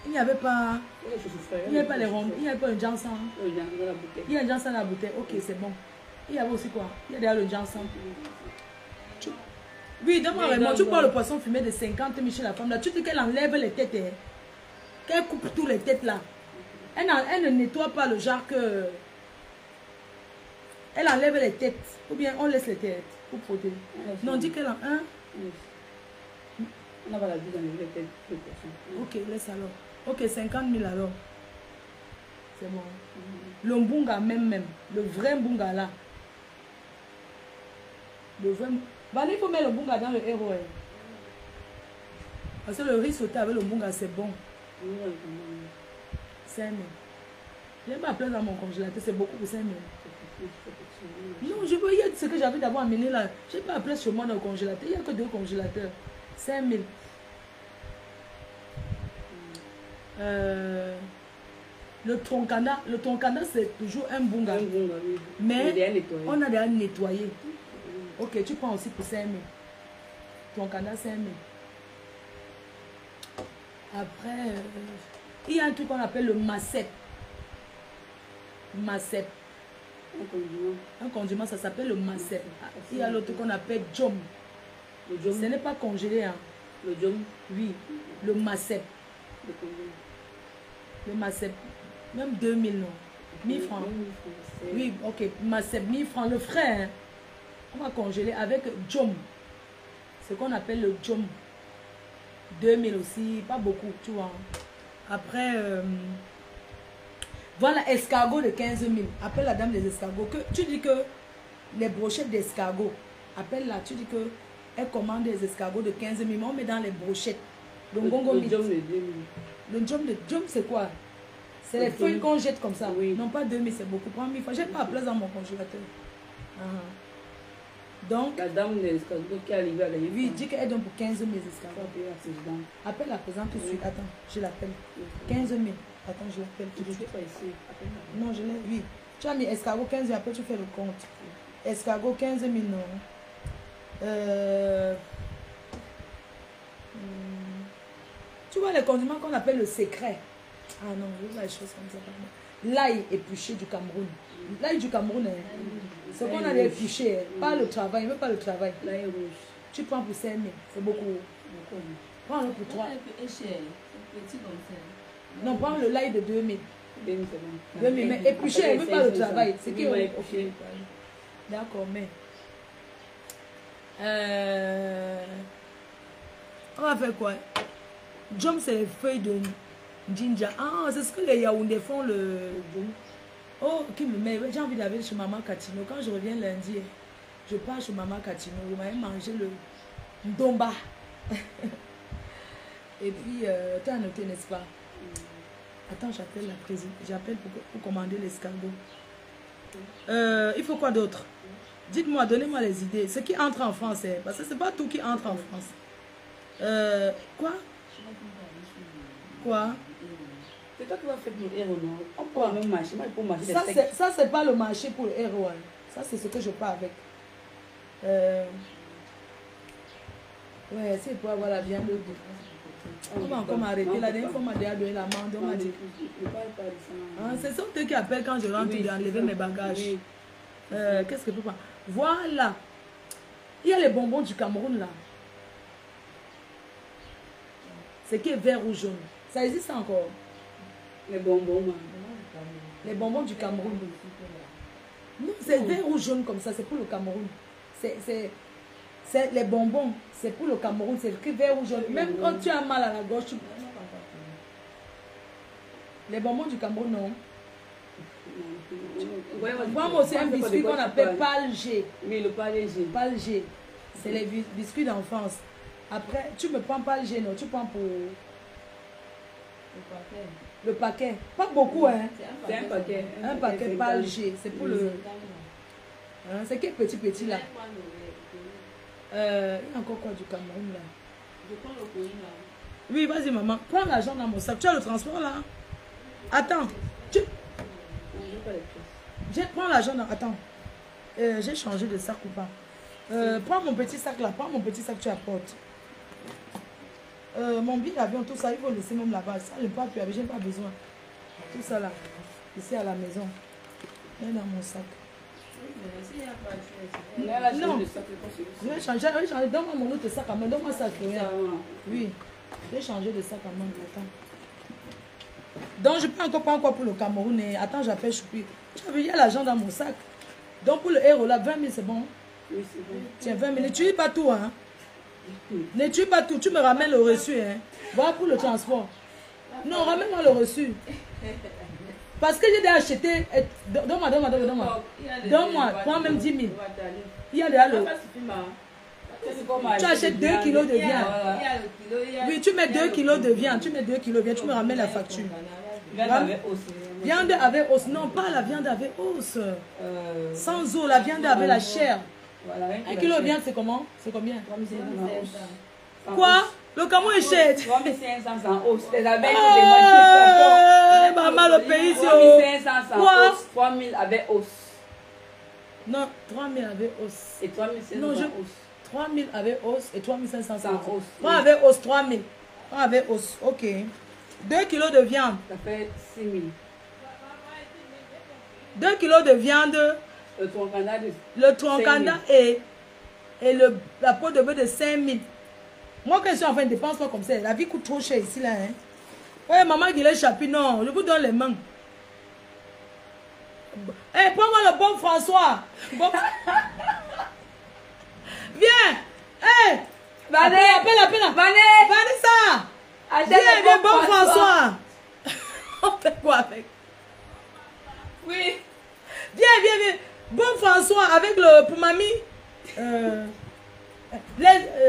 A: Il n'y avait pas...
B: Ouais, je suis frère.
A: Il n'y avait pas les ronds. Il n'y avait pas le jansan.
B: Le jambon dans la bouteille.
A: Il y a un jansan dans la bouteille. Ok, c'est bon. Il y avait aussi quoi? Il y a derrière le jansan. Oui, donne-moi vraiment. Tu prends le poisson fumé de 50 000 chez la femme là. Tu dis qu'elle enlève les têtes. Hein? Qu'elle coupe tous les têtes là. Elle ne nettoie pas le genre que... Elle enlève les têtes. Ou bien on laisse les têtes pour protéger. Non, on dit qu'elle en... Hein?
B: On va la vie dans les têtes de poisson.
A: Ok, laisse alors. Ok, 50 000 alors. C'est bon. Le mbunga même. Le vrai mbunga là. Le vrai... Bah, il faut mettre le mbunga dans le héros. Hein. Parce que le riz sauté avec le mbunga, c'est bon. 5 000. Je n'ai pas plein dans mon congélateur, c'est beaucoup pour 5 000. Non, je veux dire ce que j'avais d'abord amené là. Je n'ai pas appelé chez moi dans le congélateur. Il n'y a que 2 congélateurs. 5 000. Le troncana, c'est toujours un bunga.
B: Oui.
A: Mais on a déjà nettoyé. Ok, tu prends aussi pour 5 000. Troncana, 5 000. Après, il y a un truc qu'on appelle le macep. Macep. Un condiment, ça s'appelle le macep. Il y a l'autre qu'on appelle jom. Ce n'est pas congelé. Hein.
B: Le jom?
A: Oui, le macep. Le macep. Même 2000, non. 1000 francs. Oui, ok. Macep, 1000 francs. Le frais, hein. On va congeler avec jom. Ce qu'on appelle le jom. 2000 aussi, pas beaucoup, tu vois. Après, voilà, escargot de 15 000. Appelle la dame des escargots. Tu dis que les brochettes d'escargot, appelle-la, tu dis que elle commande des escargots de 15 000, mais on met dans les brochettes. Le jom de 2000. Le jom, c'est quoi? C'est les feuilles qu'on jette comme ça.
B: Oui.
A: Non, pas 2000, c'est beaucoup. Prends 1000 francs. J'ai pas à place dans mon congélateur. Donc,
B: la dame des escargots qui est arrivée à la vie.
A: Oui, dis qu'elle donne pour 15 000 escargots. Appelle la présente tout de suite. Attends, je l'appelle. 15 000. Attends, je l'appelle tout de suite.
B: Pas ici.
A: Non, je l'ai. Oui. Tu as mis escargot 15 000, après tu fais le compte. Escargot 15 000, non. Tu vois les condiments qu'on appelle le secret. Ah non, je vois les choses comme ça. L'ail épluché du Cameroun. L'ail du Cameroun, ce qu'on a épluché, pas le travail, même pas le travail.
B: L'ail rouge.
A: Tu prends pour 5 000, c'est beaucoup. Prends-le pour 3. Non, prends le l'ail de 2 000. 2 000, mais épluché, même pas le travail. C'est qui épluché. D'accord, mais. On va faire quoi? Jom, c'est les feuilles de ginger. Ah, c'est ce que les Yaoundés font le... Oh, qui me met. J'ai envie d'aller chez Maman Katino. Quand je reviens lundi, je pars chez Maman Katino. Je m'avais mangé le ndomba. Et puis, tu as noté, n'est-ce pas? Attends, j'appelle la présidente. J'appelle pour commander l'escargot. Il faut quoi d'autre? Dites-moi, donnez-moi les idées. Ce qui entre en France, parce que c'est pas tout qui entre en France. Quoi? Quoi?
B: C'est toi qui vas faire pour le héros, non? On peut même marcher. Moi, pour marcher
A: ça, c'est pas le marché pour le héros. Ça, c'est ce que je pars avec. Ouais, c'est pour avoir la viande. On va encore m'arrêter. La dernière fois, on m'a déjà donné l'amende. On m'a dit. C'est ça qui appelle quand je rentre et enlever mes bagages. Qu'est-ce que je peux pas? Voilà. Il y a les bonbons du Cameroun là. C'est qui est vert ou jaune. Ça existe encore.
B: Les bonbons.
A: Les bonbons du Cameroun. Non, c'est vert ou jaune comme ça. C'est pour le Cameroun. C'est les bonbons. C'est pour le Cameroun. C'est écrit vert ou jaune. Même quand tu as mal à la gorge, tu... Les bonbons du Cameroun, non. Moi aussi un biscuit qu'on appelle Palgé.
B: Oui, le Palgé.
A: Palgé. C'est les biscuits d'enfance. Après, tu me prends Palgé, non? Tu prends pour... Le paquet. Pas beaucoup, hein?
B: C'est un paquet.
A: Un paquet Palgé. C'est pour le... C'est quel petit là? Il y a encore quoi du Cameroun là?
B: Je prends le colis là.
A: Oui, vas-y maman. Prends l'argent dans mon sac. Tu as le transport là? Attends. Prends l'argent dans... Attends. J'ai changé de sac ou pas? Prends mon petit sac là. Prends mon petit sac, tu apportes. Mon billet d'avion, tout ça, il faut laisser même là-bas. Ça, le papier, j'ai pas besoin. Tout ça là, ici à la maison. Il est dans mon sac. Non, je vais changer. Donne-moi mon autre sac à main. Donne-moi ça. Oui, je vais changer de sac à main. Attends. Donc, je ne pas encore pour le Cameroun. Attends, j'appelle Choupi. Il y a l'argent dans mon sac. Donc, pour le héros là, 20 000, c'est bon? Oui, c'est bon. Tiens, 20 000. Ne tue pas tout, hein? Ne tue pas tout. Tu me ramènes le reçu, hein? Voilà pour le transport. Non, ramène-moi le reçu. Parce que j'ai déjà acheté. Donne-moi. Donne-moi. Prends même 10 000. Il y a déjà le. Tu achètes 2 kilos de viande. Oui, tu mets 2 kilos de viande. Tu mets 2 kilos de viande. Tu me ramènes la facture. Viande avec os. Non, pas la viande avec os. Sans eau, la viande avec la chair. 1 kilo de viande, c'est comment? C'est combien? Quoi? Le Cameroun est cher.
B: 3500 sans os. Les abeilles,
A: maman, le pays, c'est
B: 3500 sans os. 3000 avec os.
A: Non, 3000 avec os.
B: Et 3500
A: sans
B: os.
A: 3000 avec os et 3500 sans os. Moi,
B: Oui.
A: avec os, 3000. Moi, avec os, ok. 2 kilos de viande.
B: Ça fait 6000.
A: 2 kilos de viande. Le troncanda et la peau de bœuf de 5000. Moi, quand je suis en train de dépenser pas comme ça, la vie coûte trop cher ici, là. Hein. Ouais, maman, il est chapi, non, je vous donne les mains. Hey, prends-moi le bon François. Bon... Viens. Hey. Appelle. Vanessa. Viens, bon François. On fait quoi avec?
B: Oui.
A: Viens. Bon François, avec le... Pour mamie.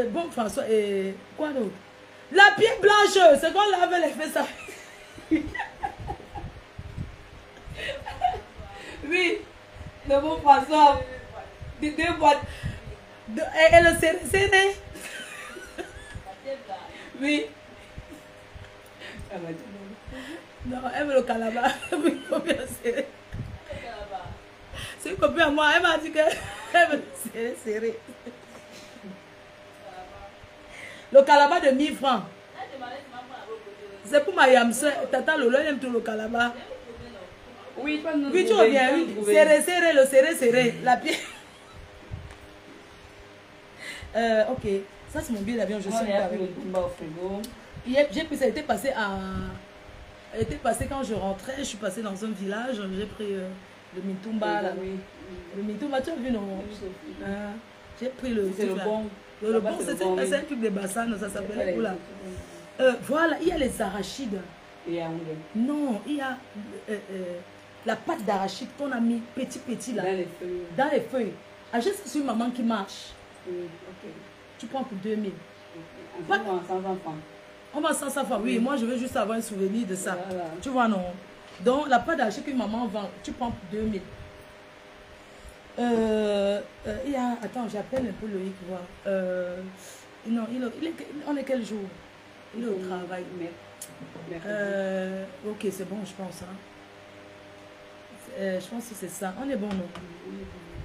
A: Bon François et... Quoi d'autre? La pierre blanche, c'est qu'on lave les fesses. Ça.
B: Oui. Le bon François. Deux boîtes.
A: Et le serré.
B: Oui.
A: Non, elle veut le calabar. Il faut bien le serrer. C'est une copine à moi. Elle m'a dit qu'elle veut le serrer. Le calabar de 1000 francs. C'est pour ma yamse. Tata Lolo, elle aime tout le calabar.
B: Oui,
A: tu reviens. Oui. Serré. La pierre. Ok. Ça, c'est mon billet d'avion. Je suis avec le
B: frigo.
A: J'ai pris ça. Elle était passée quand je rentrais. Je suis passée dans un village. J'ai pris le Mintumba.
B: Oui.
A: Le Mintumba, tu as vu, non? J'ai pris le.
B: C'est le bon.
A: Le bon, c'est un truc de bassin. Ça s'appelle où là? Voilà, il y a les arachides. Non, il y a la pâte d'arachide qu'on a mis petit là. Dans les feuilles. Achète ça sur une maman qui marche.
B: Ok.
A: Tu prends pour 2000.
B: On va en 500 francs.
A: On va en 500 francs. Oui, moi je veux juste avoir un souvenir de ça. Voilà. Tu vois, non? Donc la pâte d'arachide qu'une maman vend, tu prends pour 2000. Il y a... Attends, j'appelle un peu Loïc, voir. Non, on est quel jour? Il est au travail. Ok, c'est bon, je pense. Hein. Je pense que c'est ça. On est bon, non?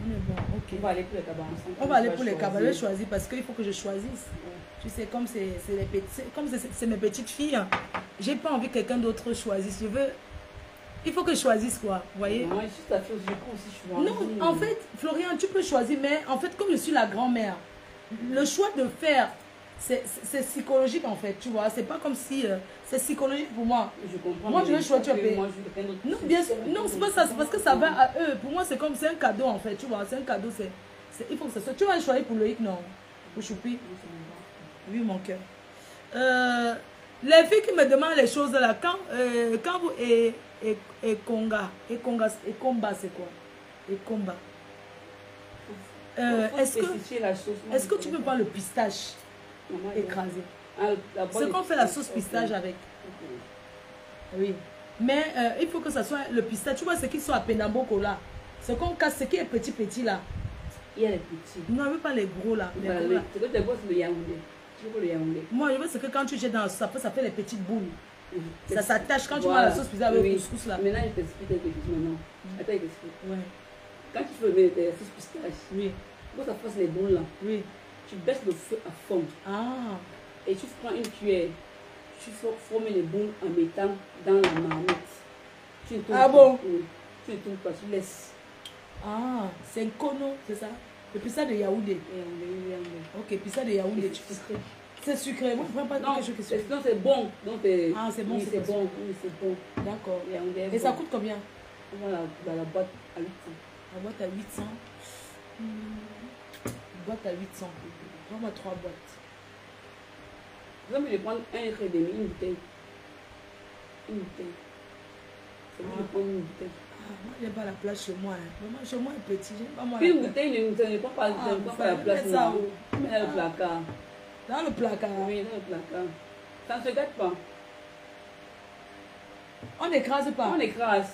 A: On est bon, ok.
B: On va aller pour les cabas ensemble.
A: On va aller pour les cabas. Je vais choisir parce qu'il faut que je choisisse. Ouais. Tu sais, comme c'est mes petites filles, hein, j'ai pas envie que quelqu'un d'autre choisisse. Je veux... Il faut que je choisisse quoi, vous voyez?
B: Moi, juste la chose, je crois aussi, je suis
A: non, en fait, Florian, tu peux choisir, mais en fait, comme je suis la grand-mère, le choix de faire, c'est psychologique en fait, tu vois. C'est pas comme si... c'est psychologique pour moi.
B: Je comprends.
A: Moi, je veux choisir.
B: Non,
A: bien sûr. Non, c'est pas ça. C'est parce que ça va à eux. Pour moi, c'est comme... C'est un cadeau en fait, tu vois. C'est un cadeau. Il faut que ça soit... Tu vas choisir pour Loïc, non? Pour Choupi? Oui, mon cœur. Les filles qui me demandent les choses là, quand vous... Et combat, c'est quoi? Et combat. Est-ce que tu peux prendre le pistache écrasé? C'est qu'on fait la sauce pistache avec. Oui. Mais il faut que ça soit le pistache. Tu vois ce qui sont à Penamboko là. C'est qu'on casse ce qui est petit là.
B: Il y a les petits.
A: Non, je veux pas les gros là.
B: C'est que tu veux le yaoundé.
A: Moi, je veux ce que quand tu jettes dans ça fait les petites boules. Ça s'attache quand tu mets la sauce pizza avec le couscous là.
B: Maintenant, je t'explique quelque chose maintenant. Attends, je t'explique.
A: Ouais.
B: Quand tu fais la sauce pistache,
A: oui.
B: quand ça fasse les boules là,
A: oui.
B: tu baisses le feu à fond.
A: Ah.
B: Et tu prends une cuillère. Tu formes les boules en mettant dans la marmite. Tu ne tournes
A: Ah bon?
B: Oui. Tu ne tournes pas, tu laisses.
A: Ah, c'est un kono, c'est ça? Le pizza de Yaoundé. Ok, pizza de Yaoundé. C'est sucré. Moi, je ne prends pas quelque chose qui est sucré.
B: Non, c'est bon. Donc,
A: ah, c'est bon,
B: oui, c'est bon. Oui, c'est bon.
A: D'accord. Et
B: bon.
A: ça coûte combien?
B: Voilà, dans la boîte à 800.
A: La boîte à 800. Boîte à 800. Prends-moi 3 boîtes.
B: Vous pouvez prendre 1,5 litre, une bouteille. Une bouteille. C'est bon de prendre une bouteille.
A: Ah, moi, je n'ai pas la place chez moi. Maman, chez moi est petit. Pas moi
B: une bouteille ne prend pas, la place.
A: Ça,
B: mets dans le placard.
A: Dans le placard?
B: Oui, dans le placard. Ça ne se gâte pas.
A: On n'écrase pas?
B: On écrase.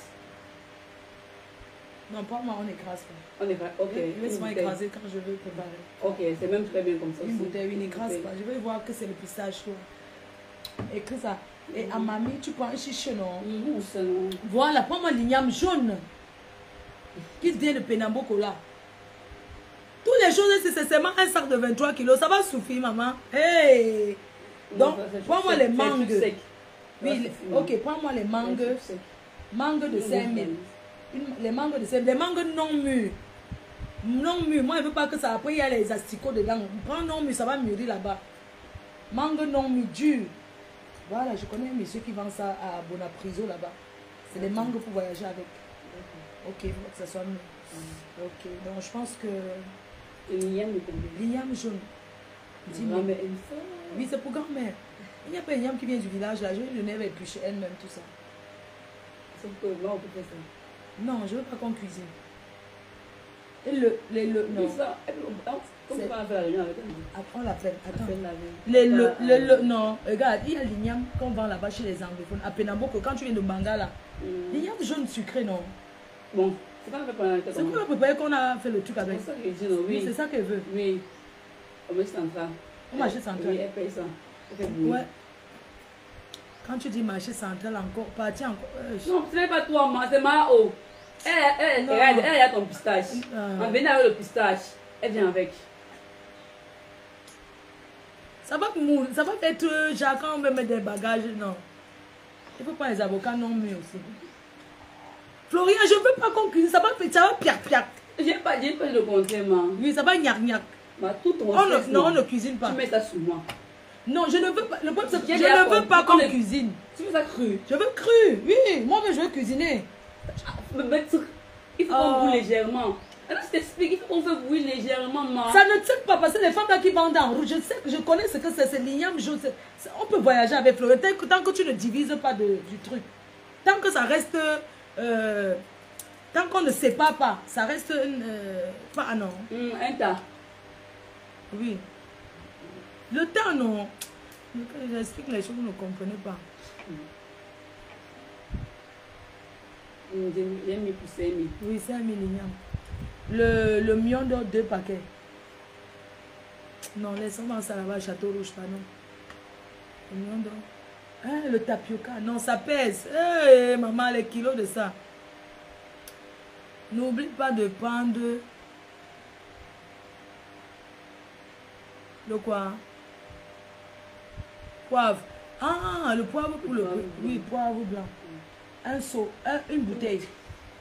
A: Non, pas moi, on n'écrase pas.
B: On écrase, ok.
A: Laisse-moi écraser quand je veux préparer.
B: Ok, c'est même très bien comme ça.
A: Une bouteille, une n'écrase pas. Je vais voir que c'est le pistache. Écris ça. Et à mamie, tu prends un chiche, non? Voilà, prends-moi l'igname jaune. Qui vient de Penamboko là. Tous les jours, c'est seulement un sac de 23 kilos. Ça va suffire, maman. Hey! Donc, prends-moi les mangues. Oui, ok, prends-moi les mangues. Mangues de 5000. Les mangues de 5000. Les mangues non mûres. Non mûres. Moi, je ne veux pas que ça. Après, il y a les asticots dedans. Prends non mûres, ça va mûrir là-bas. Mangue non mûres, dur. Voilà, je connais un monsieur qui vend ça à Bonapriso là-bas. C'est des mangues pour voyager avec. Ok, il faut que ça soit mieux. Ok, donc je pense que. L'igname jaune. Dis-moi. Oui, c'est pour grand-mère. Il n'y a pas un igname qui vient du village là. Je vais lui donner avec éplucher elle-même tout ça.
B: C'est pour que là, on peut faire ça.
A: Non, je ne veux pas qu'on cuisine. Et non.
B: Ça, comment on va faire la réunion avec elle?
A: Après, on l'appelle. Attends. Non, regarde, il y a l'igname qu'on vend là-bas chez les anglophones. À Penamboko, quand tu viens de Bangala. L'igname jaune sucré, non?
B: Bon, c'est pas préparé.
A: C'est qu'on a préparé qu'on a fait le truc avec.
B: C'est ça qu'elle dit, non? Oui.
A: C'est ça qu'elle veut.
B: Oui. On met central.
A: On marché central.
B: Oui, elle paye ça.
A: Ouais. Quand tu dis marché central encore, parti encore.
B: Non, ce n'est pas toi, c'est Mao. Elle a ton pistache. On vient avec le pistache. Elle vient avec.
A: Ça va être Jacques, on va mettre des bagages. Non. Il ne faut pas les avocats non mais aussi. Florian, je ne veux pas qu'on cuisine. Ça va piac.
B: Je n'ai pas dit le contraire, maman.
A: Oui, ça va gnac. Non, on ne cuisine pas.
B: Tu mets ça sur moi.
A: Non, je ne veux pas. Le problème, c'est que je ne veux pas qu'on cuisine.
B: Tu veux ça cru?
A: Je veux cru. Oui, moi, je veux cuisiner.
B: Il faut qu'on bouille légèrement. Alors, je t'explique, il faut qu'on fait bouillir légèrement, maman.
A: Ça ne tient pas parce que les femmes là qui vendent en rouge, je connais ce que c'est l'igname jaune. On peut voyager avec Florian tant que tu ne divises pas du truc. Tant que ça reste. Tant qu'on ne sépare pas, ça reste. Pas non.
B: Un tas.
A: Oui. Le temps, non. J'explique les choses, vous ne comprenez pas.
B: J'ai mis pour 5 000.
A: Oui, 5 000 l'igname. Le mion d'or 2 paquets. Non, laissons-moi ça là-bas, Château Rouge, pardon. Le mion d'or. Hein, le tapioca. Non, ça pèse. Hey, maman, les kilos de ça. N'oublie pas de prendre. Le quoi? Poivre. Ah, le poivre pour le. Oui, poivre blanc. Un seau, une bouteille.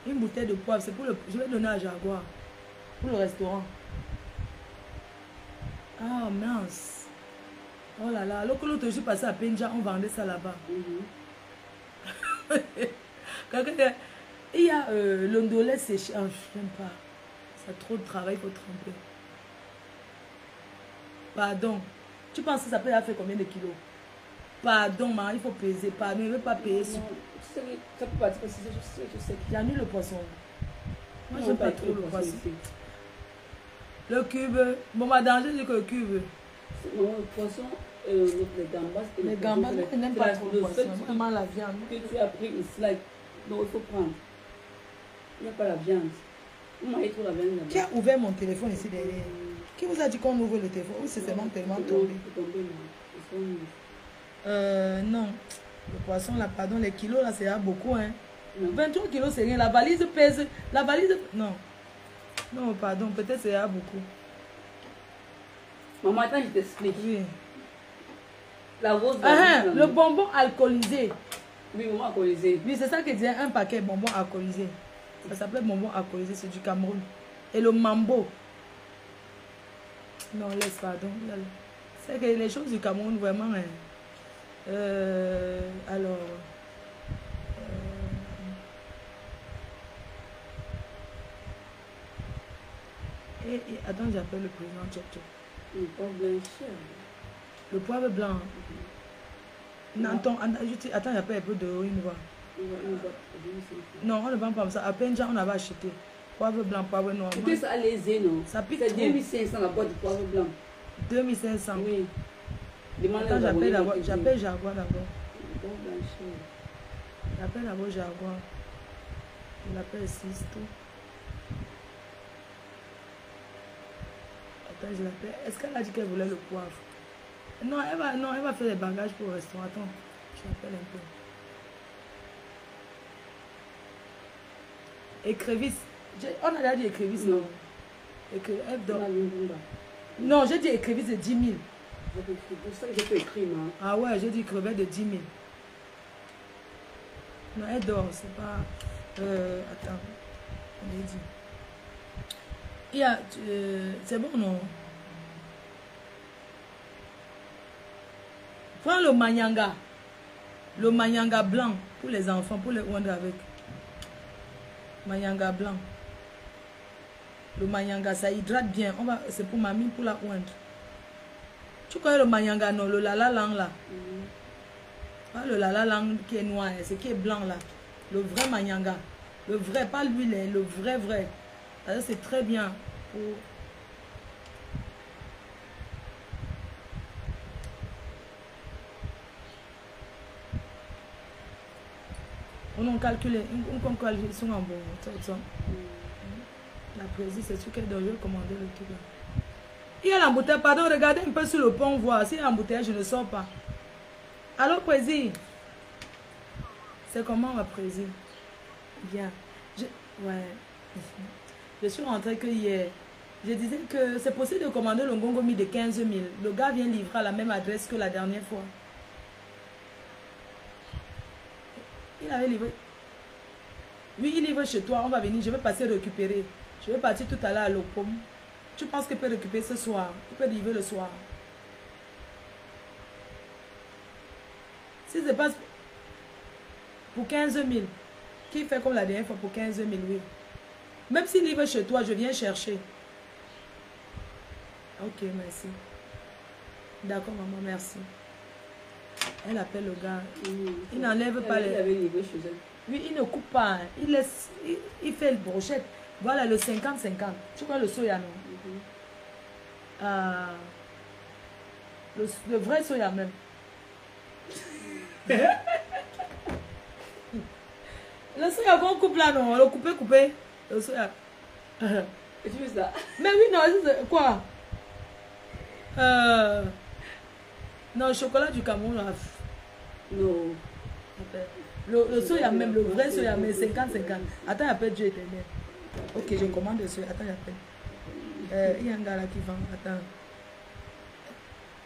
A: Une bouteille de poivre. C'est pour le. Je vais donner à Jaguar. Pour le restaurant. Ah, mince. Oh là là. Alors que l'autre, je suis passé à Penja, on vendait ça là-bas. Il y a l'ondolé séché. Oh, je n'aime pas. C'est trop de travail, il faut tremper. Pardon. Tu penses que ça peut faire combien de kilos? Pardon, maman, il faut peser. Pardon, il ne veut pas payer.
B: Ça peut pas dire que je sais.
A: J'annule le poisson. Moi, je n'aime pas trop le poisson. Le cube. Bon, madame, je dis que le cube.
B: Non, le poisson, les gambas.
A: Les gambas, je n'aime pas trop le poisson. Vraiment la viande.
B: Que tu as pris une slide. Donc, il faut prendre. Il n'y a pas la viande. Moi, il faut la viande là-bas.
A: Qui a ouvert mon téléphone ici derrière? Qui vous a dit qu'on ouvre le téléphone? Oui, c'est tellement tombé. Non. Le poisson là, pardon, les kilos là, c'est beaucoup, hein. 23 kilos, c'est rien. La valise pèse. La valise. Non. Non, pardon, peut-être c'est beaucoup.
B: Maman, attends, je t'explique.
A: Oui.
B: La rose.
A: Le bonbon alcoolisé.
B: Oui, bonbon alcoolisé.
A: Oui, c'est ça que disait un paquet bonbon alcoolisé. Ça s'appelle bonbon alcoolisé, c'est du Cameroun. Et le mambo. Non, laisse, pardon. C'est que les choses du Cameroun, vraiment. Alors. Attends, j'appelle le président Tchèque.
B: Le poivre blanc cher.
A: Le poivre blanc. Non, attends, j'appelle un peu de une voix. Non, on ne vend pas comme ça. À peine déjà, on avait acheté. Poivre blanc, poivre noir.
B: C'est que ça allez-y, non?
A: Ça pique.
B: C'est 2500 la boîte de poivre blanc.
A: 2500.
B: Oui.
A: Attends, j'appelle Jaguar d'abord.
B: Poivre blanc cher.
A: J'appelle d'abord Jaguar. Je l'appelle Sisto. Attends, je l'appelle. Est-ce qu'elle a dit qu'elle voulait le poivre? Non, elle va faire des bagages pour le restaurant. Attends, je l'appelle un peu. Écrevisse. On a déjà dit écrevisse, non? Non, j'ai dit écrevisse de 10 000.
B: C'est ça que j'ai fait écrire, moi.
A: Ah ouais, j'ai dit crevette de 10 000. Non, elle dort, c'est pas... attends, on dit. Il y a... c'est bon, non? Prends le manyanga. Le manyanga blanc pour les enfants, pour les oindre avec. Manyanga blanc. Le manyanga, ça hydrate bien. C'est pour mamie, pour la oindre. Tu connais le manyanga, non? Le lala lang là. Pas le lala lang qui est noir, c'est qui est blanc là. Le vrai manyanga. Le vrai, pas l'huile, le vrai. C'est très bien pour... On calcule, on calcule, ils sont en bon. La présidente, c'est sûr qu'elle doit commander le truc là. Il y a l'embouteillage, pardon, regardez un peu sur le pont, voir. S'il y a l'embouteillage, je ne sors pas. Allô, président? C'est comment, ma présidente? Bien. Je suis rentrée que hier. Je disais que c'est possible de commander le ngongomi de 15 000. Le gars vient livrer à la même adresse que la dernière fois. Il avait livré. Oui, il livre chez toi. On va venir. Je vais passer récupérer. Je vais partir tout à l'heure à l'Opom. Tu penses qu'il peut récupérer ce soir? Il peut livrer le soir. Si c'est pas pour 15 000, qui fait comme la dernière fois pour 15 000, oui. Même s'il livre chez toi, je viens chercher. Ok, merci. D'accord, maman, merci. Elle appelle le gars. Il n'enlève pas les... Oui, il ne coupe pas. Hein. Il laisse... Il fait le brochette. Voilà, le 50-50. Tu vois le soya, non? Le vrai soya même. Le soya qu'on coupe là, non? Le coupé. Le soya.
B: Et tu veux ça? Mais
A: oui, non, quoi? Non, le chocolat du Cameroun, là.
B: Non.
A: Le soya même, le vrai soya, mais 50-50. Attends, appelle Dieu éternel. Ok, je commande le soya. Attends, j'appelle. Il y a un gars là qui vend. Attends.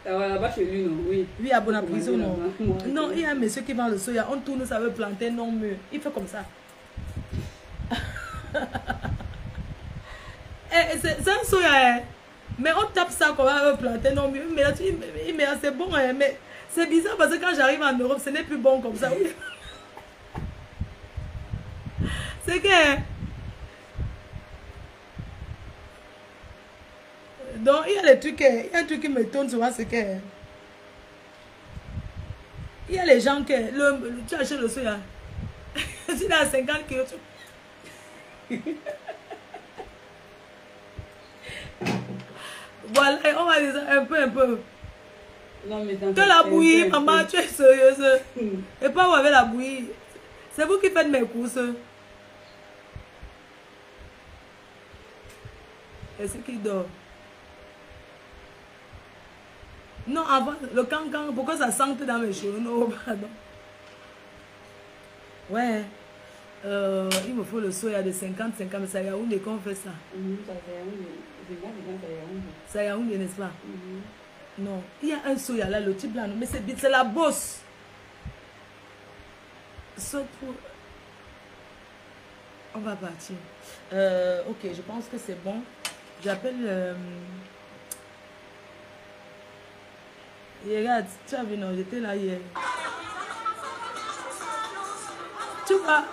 B: Là-bas chez lui, non? Oui.
A: Oui, à Bonaprison, non. Non, il y a un monsieur qui vend le soya. On tourne, ça veut planter, non mûr. Il fait comme ça. C'est un soya, hein. Mais on tape ça comme ça, veut planter, non mûr. Mais là, c'est bon, hein. Mais c'est bizarre parce que quand j'arrive en Europe, ce n'est plus bon comme ça. C'est que... Donc, il y a des trucs, il y a un truc qui me tourne souvent, c'est que... Il y a les gens que... tu achètes le soya. Tu l'as à 50 kilos. Voilà, on va dire ça un peu.
B: Non, mais
A: que la bouillie, maman, tu es sérieuse. Et pas où avec la bouillie. C'est vous qui faites mes courses. Est-ce qu'il dort? Non, avant, le cancan, pourquoi ça sente dans mes cheveux? Non, pardon. Ouais. Il me faut le soya de 50-50, mais ça Yaoundé qu'on fait ça.
B: Ça Yaoundé,
A: n'est-ce pas? Non, il y a un soya là, le type là, non, mais c'est la bosse. Sauf pour... On va partir. Ok, je pense que c'est bon. J'appelle... Et regarde, tu as vu, non, j'étais là hier. Tu vois,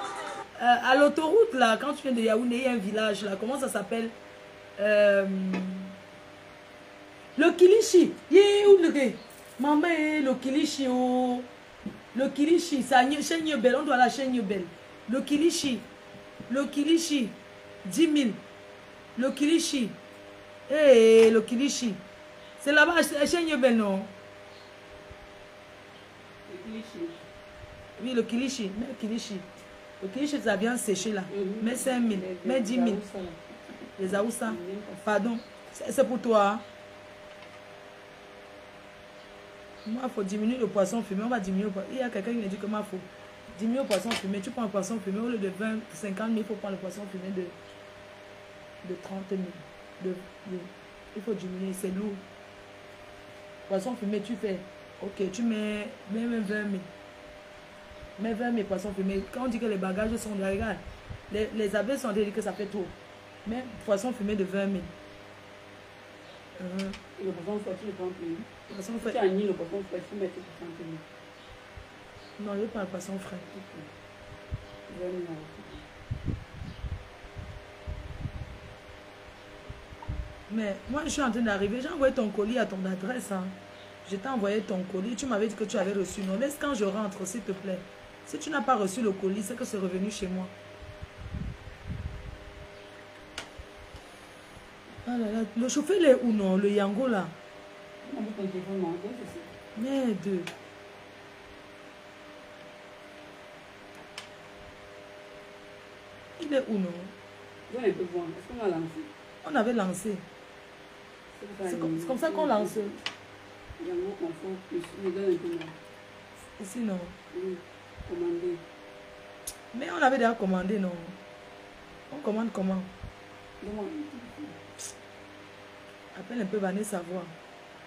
A: à l'autoroute là, quand tu viens de Yaoundé, il y a un village là, comment ça s'appelle? Le Kilichi. Maman, le Kilichi. Oh. Le Kilichi, c'est à chaîne belle. On doit la chaîne belle. Le Kilichi. Le Kilichi. 10 000. Le Kilichi. Eh, le Kilichi. C'est là-bas, à chaîne belle, non?
B: Le Kilichi.
A: Oui, le Kilichi. Mais le Kilichi. Le Kilichi, ça a bien séché là. Mais 5 000. Mais 10 000. Les Aoussa. Pardon. C'est pour toi. Moi, il faut diminuer le poisson fumé. On va diminuer le poisson. Il y a quelqu'un qui me dit que moi, il faut diminuer le poisson fumé. Tu prends le poisson fumé, au lieu de 20, 50 000, il faut prendre le poisson fumé de 30 000. Il faut diminuer, c'est lourd. Poisson fumé, tu fais. Ok, tu mets même 20 000. Mais 20 000 poissons fumés. Quand on dit que les bagages sont de regarde, les abeilles sont dit que ça fait trop. Mais poisson fumé de 20 000.
B: Et le poisson frais, tu le prends plus.
A: Poisson
B: Tu as mis le poisson frais, tu mets tout pour 30 000.
A: Non, je prends le poisson frais. Mais moi, je suis en train d'arriver. J'ai envoyé ton colis à ton adresse. Hein. Je t'ai envoyé ton colis. Tu m'avais dit que tu avais reçu. Non, laisse quand je rentre, s'il te plaît. Si tu n'as pas reçu le colis, c'est que c'est revenu chez moi. Ah là là, le chauffeur, il est où non? Le Yango là. Merde. Il est où non?
B: On peut voir. Est-ce qu'on a lancé?
A: On avait lancé. C'est comme ça qu'on lance.
B: Yango confort plus. Je donne un peu là.
A: Ici non.
B: Oui. Commander.
A: Mais on avait déjà commandé non? On commande comment? Appelle un peu Vanessa voir.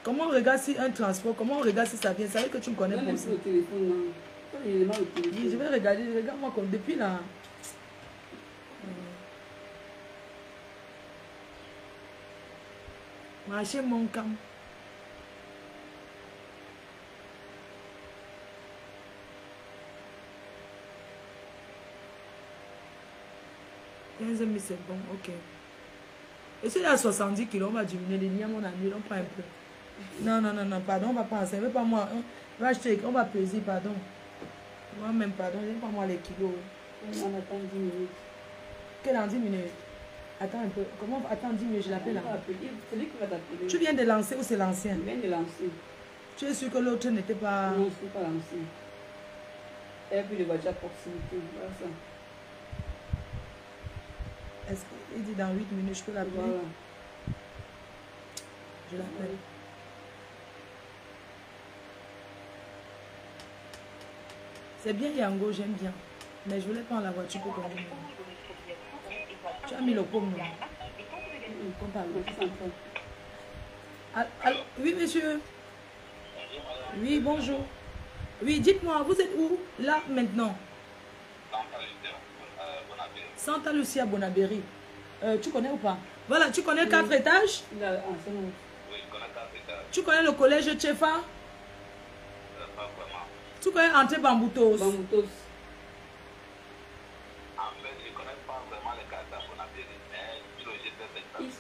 A: Comment on regarde si un transport, comment on regarde si ça vient? Ça veut que tu me connais pour ça.
B: Le téléphone,
A: oui, je vais regarder, regarde-moi comme depuis là. Marcher mon camp. C'est bon, ok. Et si il y a 70 kilos, on va diminuer les liens, on annule, on prend un peu. Non, non, non, non, pardon, on va pas enseigner, pas moi. On va acheter, on va peser, pardon. Moi-même, pardon, je pas moi les kilos.
B: On attend 10 minutes.
A: Quelle en 10 minutes? Attends un peu. Comment attends 10 minutes, je l'appelle là.
B: C'est lui qui va t'appeler.
A: Tu viens de lancer ou c'est l'ancien?
B: Je viens de lancer.
A: Tu es sûr que l'autre n'était pas...
B: Non, je ne suis pas lancé. Et puis les voitures à proximité. Voilà ça.
A: Est-ce qu'il dit dans 8 minutes, je peux l'appeler?
B: Voilà.
A: Je l'appelle. C'est bien Yango, j'aime bien. Mais je voulais prendre la voiture pour conduire. Tu as mis le pomme, non? On parle. Oui, monsieur. Oui, bonjour. Oui, dites-moi, vous êtes où? Là, maintenant. Santa Lucia Bonabéry. Tu connais ou pas? Voilà, tu connais 4 étages?
B: Oui,
C: Oui, je connais 4 étages.
A: Tu connais le collège Tchefa?
C: Pas vraiment.
A: Tu connais Entrée Bamboutos?
B: Bamboutos.
C: En fait, je ne connais pas vraiment les cartes à Bonabéry, mais sur le GPS,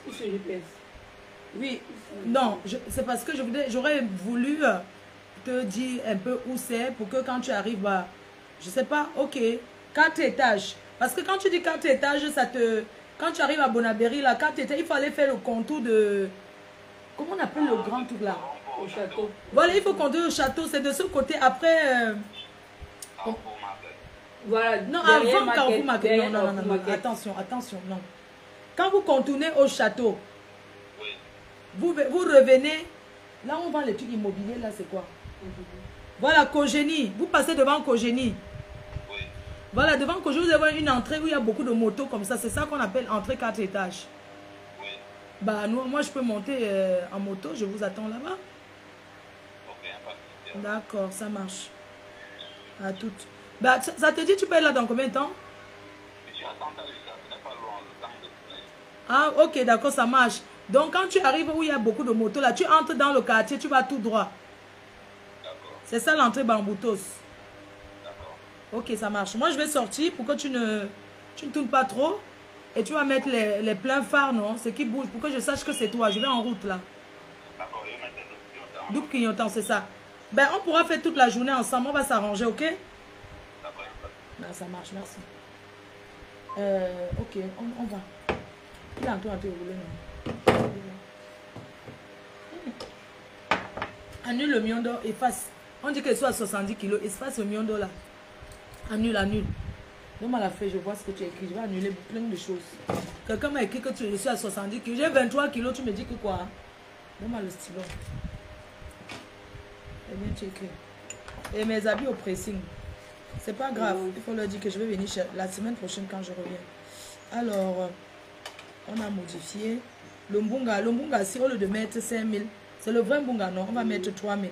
B: Où c'est le GPS?
A: Oui, non, c'est parce que j'aurais voulu te dire un peu où c'est pour que quand tu arrives, bah, je sais pas, ok, 4 étages. Parce que quand tu dis 4 étages, ça te... Quand tu arrives à Bonabéry, là, 4 étages, il fallait faire le contour de... Comment on appelle le grand truc là?
B: Au château.
A: Voilà, il faut conduire au château, c'est de ce côté. Après...
B: Voilà.
A: Non,
B: derrière
A: avant Carrefour Market. Non, non, non,
B: Carrefour
A: non,
B: Market.
A: attention, attention, non. Quand vous contournez au château,
C: Oui.
A: vous revenez, là on vend les trucs immobiliers, là c'est quoi? Voilà, Cogénie. Vous passez devant Cogénie.
C: Oui.
A: Voilà, devant Cogénie, vous avez une entrée où il y a beaucoup de motos comme ça. C'est ça qu'on appelle entrée 4 étages.
C: Oui.
A: Bah, moi je peux monter en moto, je vous attends là-bas. D'accord, ça marche. À toutes. Bah, ça te dit, tu peux être là dans combien de temps?
C: Je suis à Santa Lucia, ce n'est pas loin, le temps de play.
A: Ah, ok, d'accord, ça marche. Donc, quand tu arrives où il y a beaucoup de motos, là, tu entres dans le quartier, tu vas tout droit.
C: D'accord,
A: C'est ça l'entrée Bamboutos.
C: d'accord.
A: Ok, ça marche. Moi, je vais sortir pour que tu ne tournes pas trop. Et tu vas mettre les pleins phares, non? Ce qui bouge, pour que je sache que c'est toi. Je vais en route, là.
C: D'accord, je vais mettre le clignotant.
A: Double clignotant, c'est ça. Ben, on pourra faire toute la journée ensemble. On va s'arranger, ok?
C: D'accord,
A: Ben, ça marche, merci. Ok, on va. Il est en train de rouler, non? Annule le million d'or, efface. On dit qu'elle soit à 70 kilos. Efface le million d'or, là. Annule, annule. Donne-moi la feuille, je vois ce que tu as écrit. Je vais annuler plein de choses. Quelqu'un m'a écrit que je suis à 70 kilos. J'ai 23 kilos, tu me dis que quoi? Donne-moi le stylo. C'est bien, tu écris. Et mes habits au pressing. C'est pas grave. Il faut leur dire que je vais venir la semaine prochaine quand je reviens. Alors, on a modifié. Le mbunga. Le mbunga, si au lieu de mettre 5000, c'est le vrai mbunga, non? On va mettre 3000.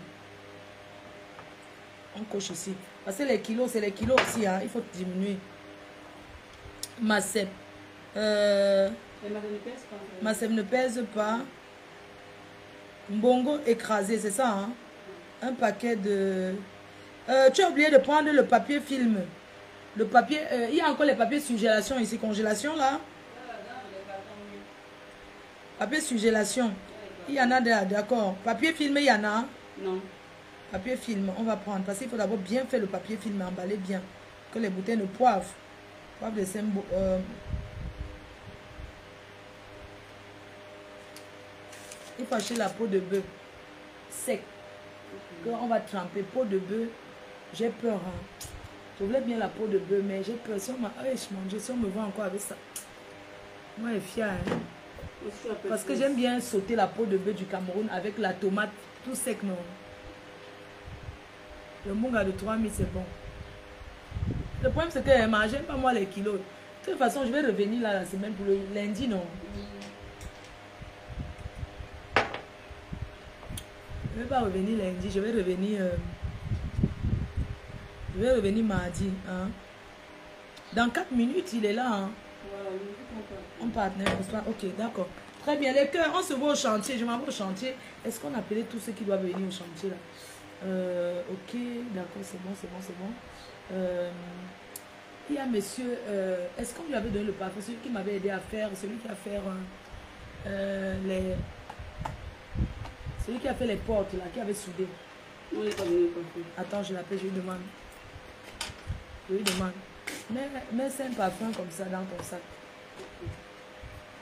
A: On coche ici. Parce que les kilos, c'est les kilos aussi. Hein. Il faut diminuer. Macep. Macep ne pèse pas. Mbongo écrasé, c'est ça. Hein? Un paquet de... tu as oublié de prendre le papier film. Le papier... il y a encore les papiers sugélation ici. Congélation là. Papier sugélation. Il y en a d'accord. Papier film, il y en a.
B: Non.
A: Papier film, on va prendre. Parce qu'il faut d'abord bien faire le papier film, emballer bien. Que les bouteilles de poivre. Poivre de symbole. Il faut acheter la peau de bœuf sec. On va tremper. Peau de bœuf. J'ai peur. Hein. Je voulais bien la peau de bœuf, mais j'ai peur. Si on m'a... si on me voit encore avec ça. Moi, je suis fière. Hein. Parce que j'aime bien sauter la peau de bœuf du Cameroun avec la tomate tout sec, non. Le mbunga de 3000, c'est bon. Le problème, c'est que j'aime pas moi les kilos. De toute façon, je vais revenir là la semaine pour le lundi, non. Je ne vais pas revenir lundi, je vais revenir mardi. Hein. Dans 4 minutes, il est là. Hein. On partenaire, ok, d'accord. Très bien, les cœurs, on se voit au chantier. Je m'en vais au chantier. Est-ce qu'on a appelé tous ceux qui doivent venir au chantier là? Ok, d'accord, c'est bon. Il y a monsieur, est-ce qu'on lui avait donné le parfum? Celui qui m'avait aidé à faire, celui qui a fait celui qui a fait les portes là, qui avait soudé.
B: Non, il n'est pas venu le parfum.
A: Attends, je l'appelle, je lui demande. Mais c'est un parfum comme ça dans ton sac.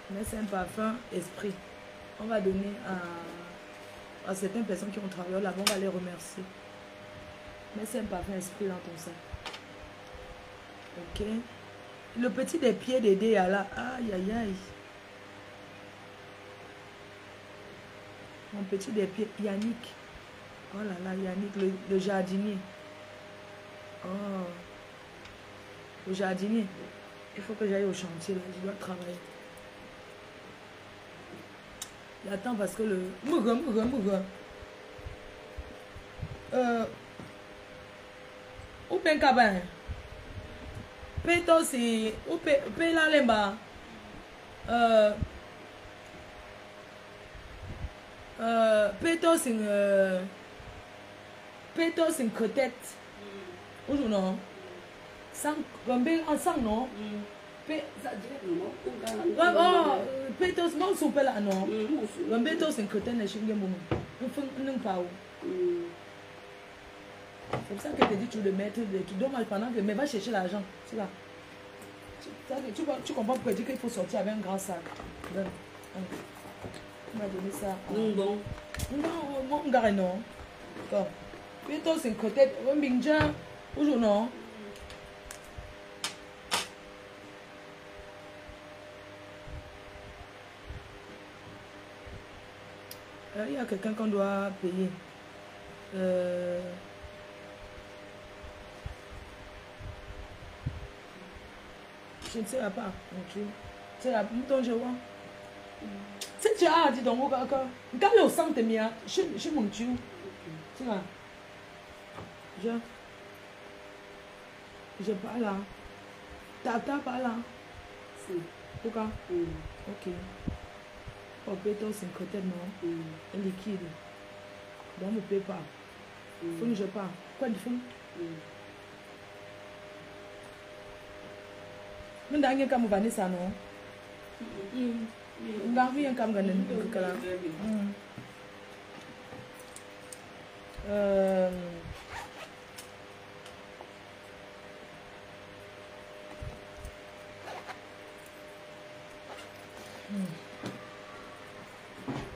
A: Mais c'est un parfum esprit. On va donner à certaines personnes qui ont travaillé là-bas, on va les remercier. Mais c'est un parfum esprit dans ton sac. Ok. Le petit des pieds d'aider là. Aïe, aïe, aïe. Mon petit des pieds, Yannick. Oh là là, Yannick, le jardinier. Oh. Le jardinier. Il faut que j'aille au chantier là, je dois travailler. Il attend parce que le... Mouga. Où peut cabane? Péto si... Où peut la lemba? Péto sin crotette. Où non? Sans... En sang non? Pétos, moi je soupe là non. Le pétos c'est que t'es né chez moi. Non pas où. C'est pour ça que tu dis tu le mettre tu dois pendant que mais va chercher l'argent, tu vois. Tu comprends pourquoi je dis qu'il faut sortir avec un grand sac. Donne. On va donner ça.
B: Bon.
A: Non, mon gars non. D'accord. Pétos c'est que t'es un binja ou non. Il y a quelqu'un qu'on doit payer. Je ne sais pas. C'est la bouton je vois. Si tu as dit donc quand le sang te mien, je m'en tue. Tu vois. Je pas là. Tata pas là.
B: Si.
A: Pourquoi?
B: Mm.
A: Ok. On paye ton secrétaire, non?
B: Mm.
A: Un liquide. Donc, on ne paye pas. Faut que je parle. Quoi du fond? Nous n'avons qu'à me vanner ça, non? Nous n'avons qu'à me gagner.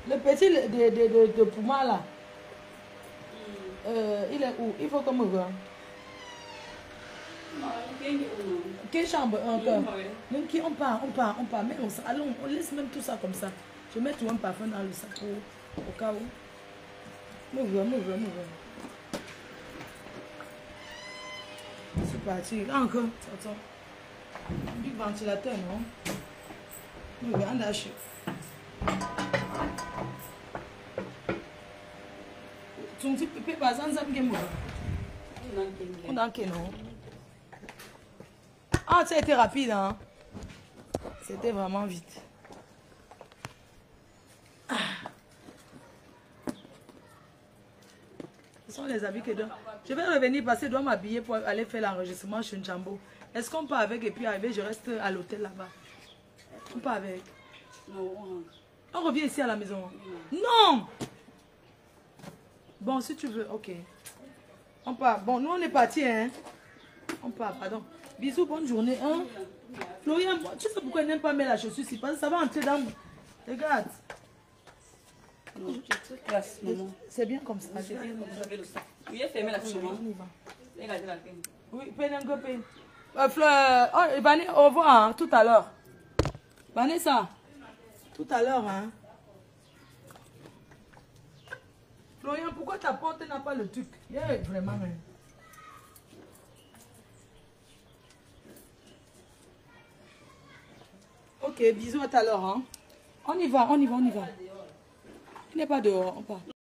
A: Le petit de Pouma là, il est où? Il faut qu'on me voit. Quelle chambre encore? Même qui on part, mais allons, on laisse même tout ça comme ça. Je mets tout un parfum dans le sac au cas où. Me voit. C'est parti. Encore, attends. Du ventilateur, non? Me voit, on a acheté. Tu peux pas sans ça, on a un non? Ah, ça a été rapide, hein? C'était vraiment vite. Ah. Ce sont les habits que je vais revenir parce que je dois m'habiller pour aller faire l'enregistrement chez Nchambo. Est-ce qu'on part avec et puis arriver, je reste à l'hôtel là-bas? On part avec?
B: Non.
A: On revient ici à la maison? Non! Bon, si tu veux, ok. On part. Bon, nous on est partis, hein? On part, pardon. Bisous, bonne journée, hein? Florian, tu sais pourquoi il n'aime pas mettre la chaussure ici? Parce que ça va entrer dans... Regarde. C'est bien comme ça.
B: C'est bien comme ça. Oui, il a fermé la chemin.
A: Oui, peine. Vanessa, au revoir, hein, tout à l'heure. Vanessa, tout à l'heure, hein? Florian, pourquoi ta porte n'a pas le truc? Yeah, vraiment, même. Ok, bisous à tout à l'heure, hein? On y va. Il n'est pas dehors, on part.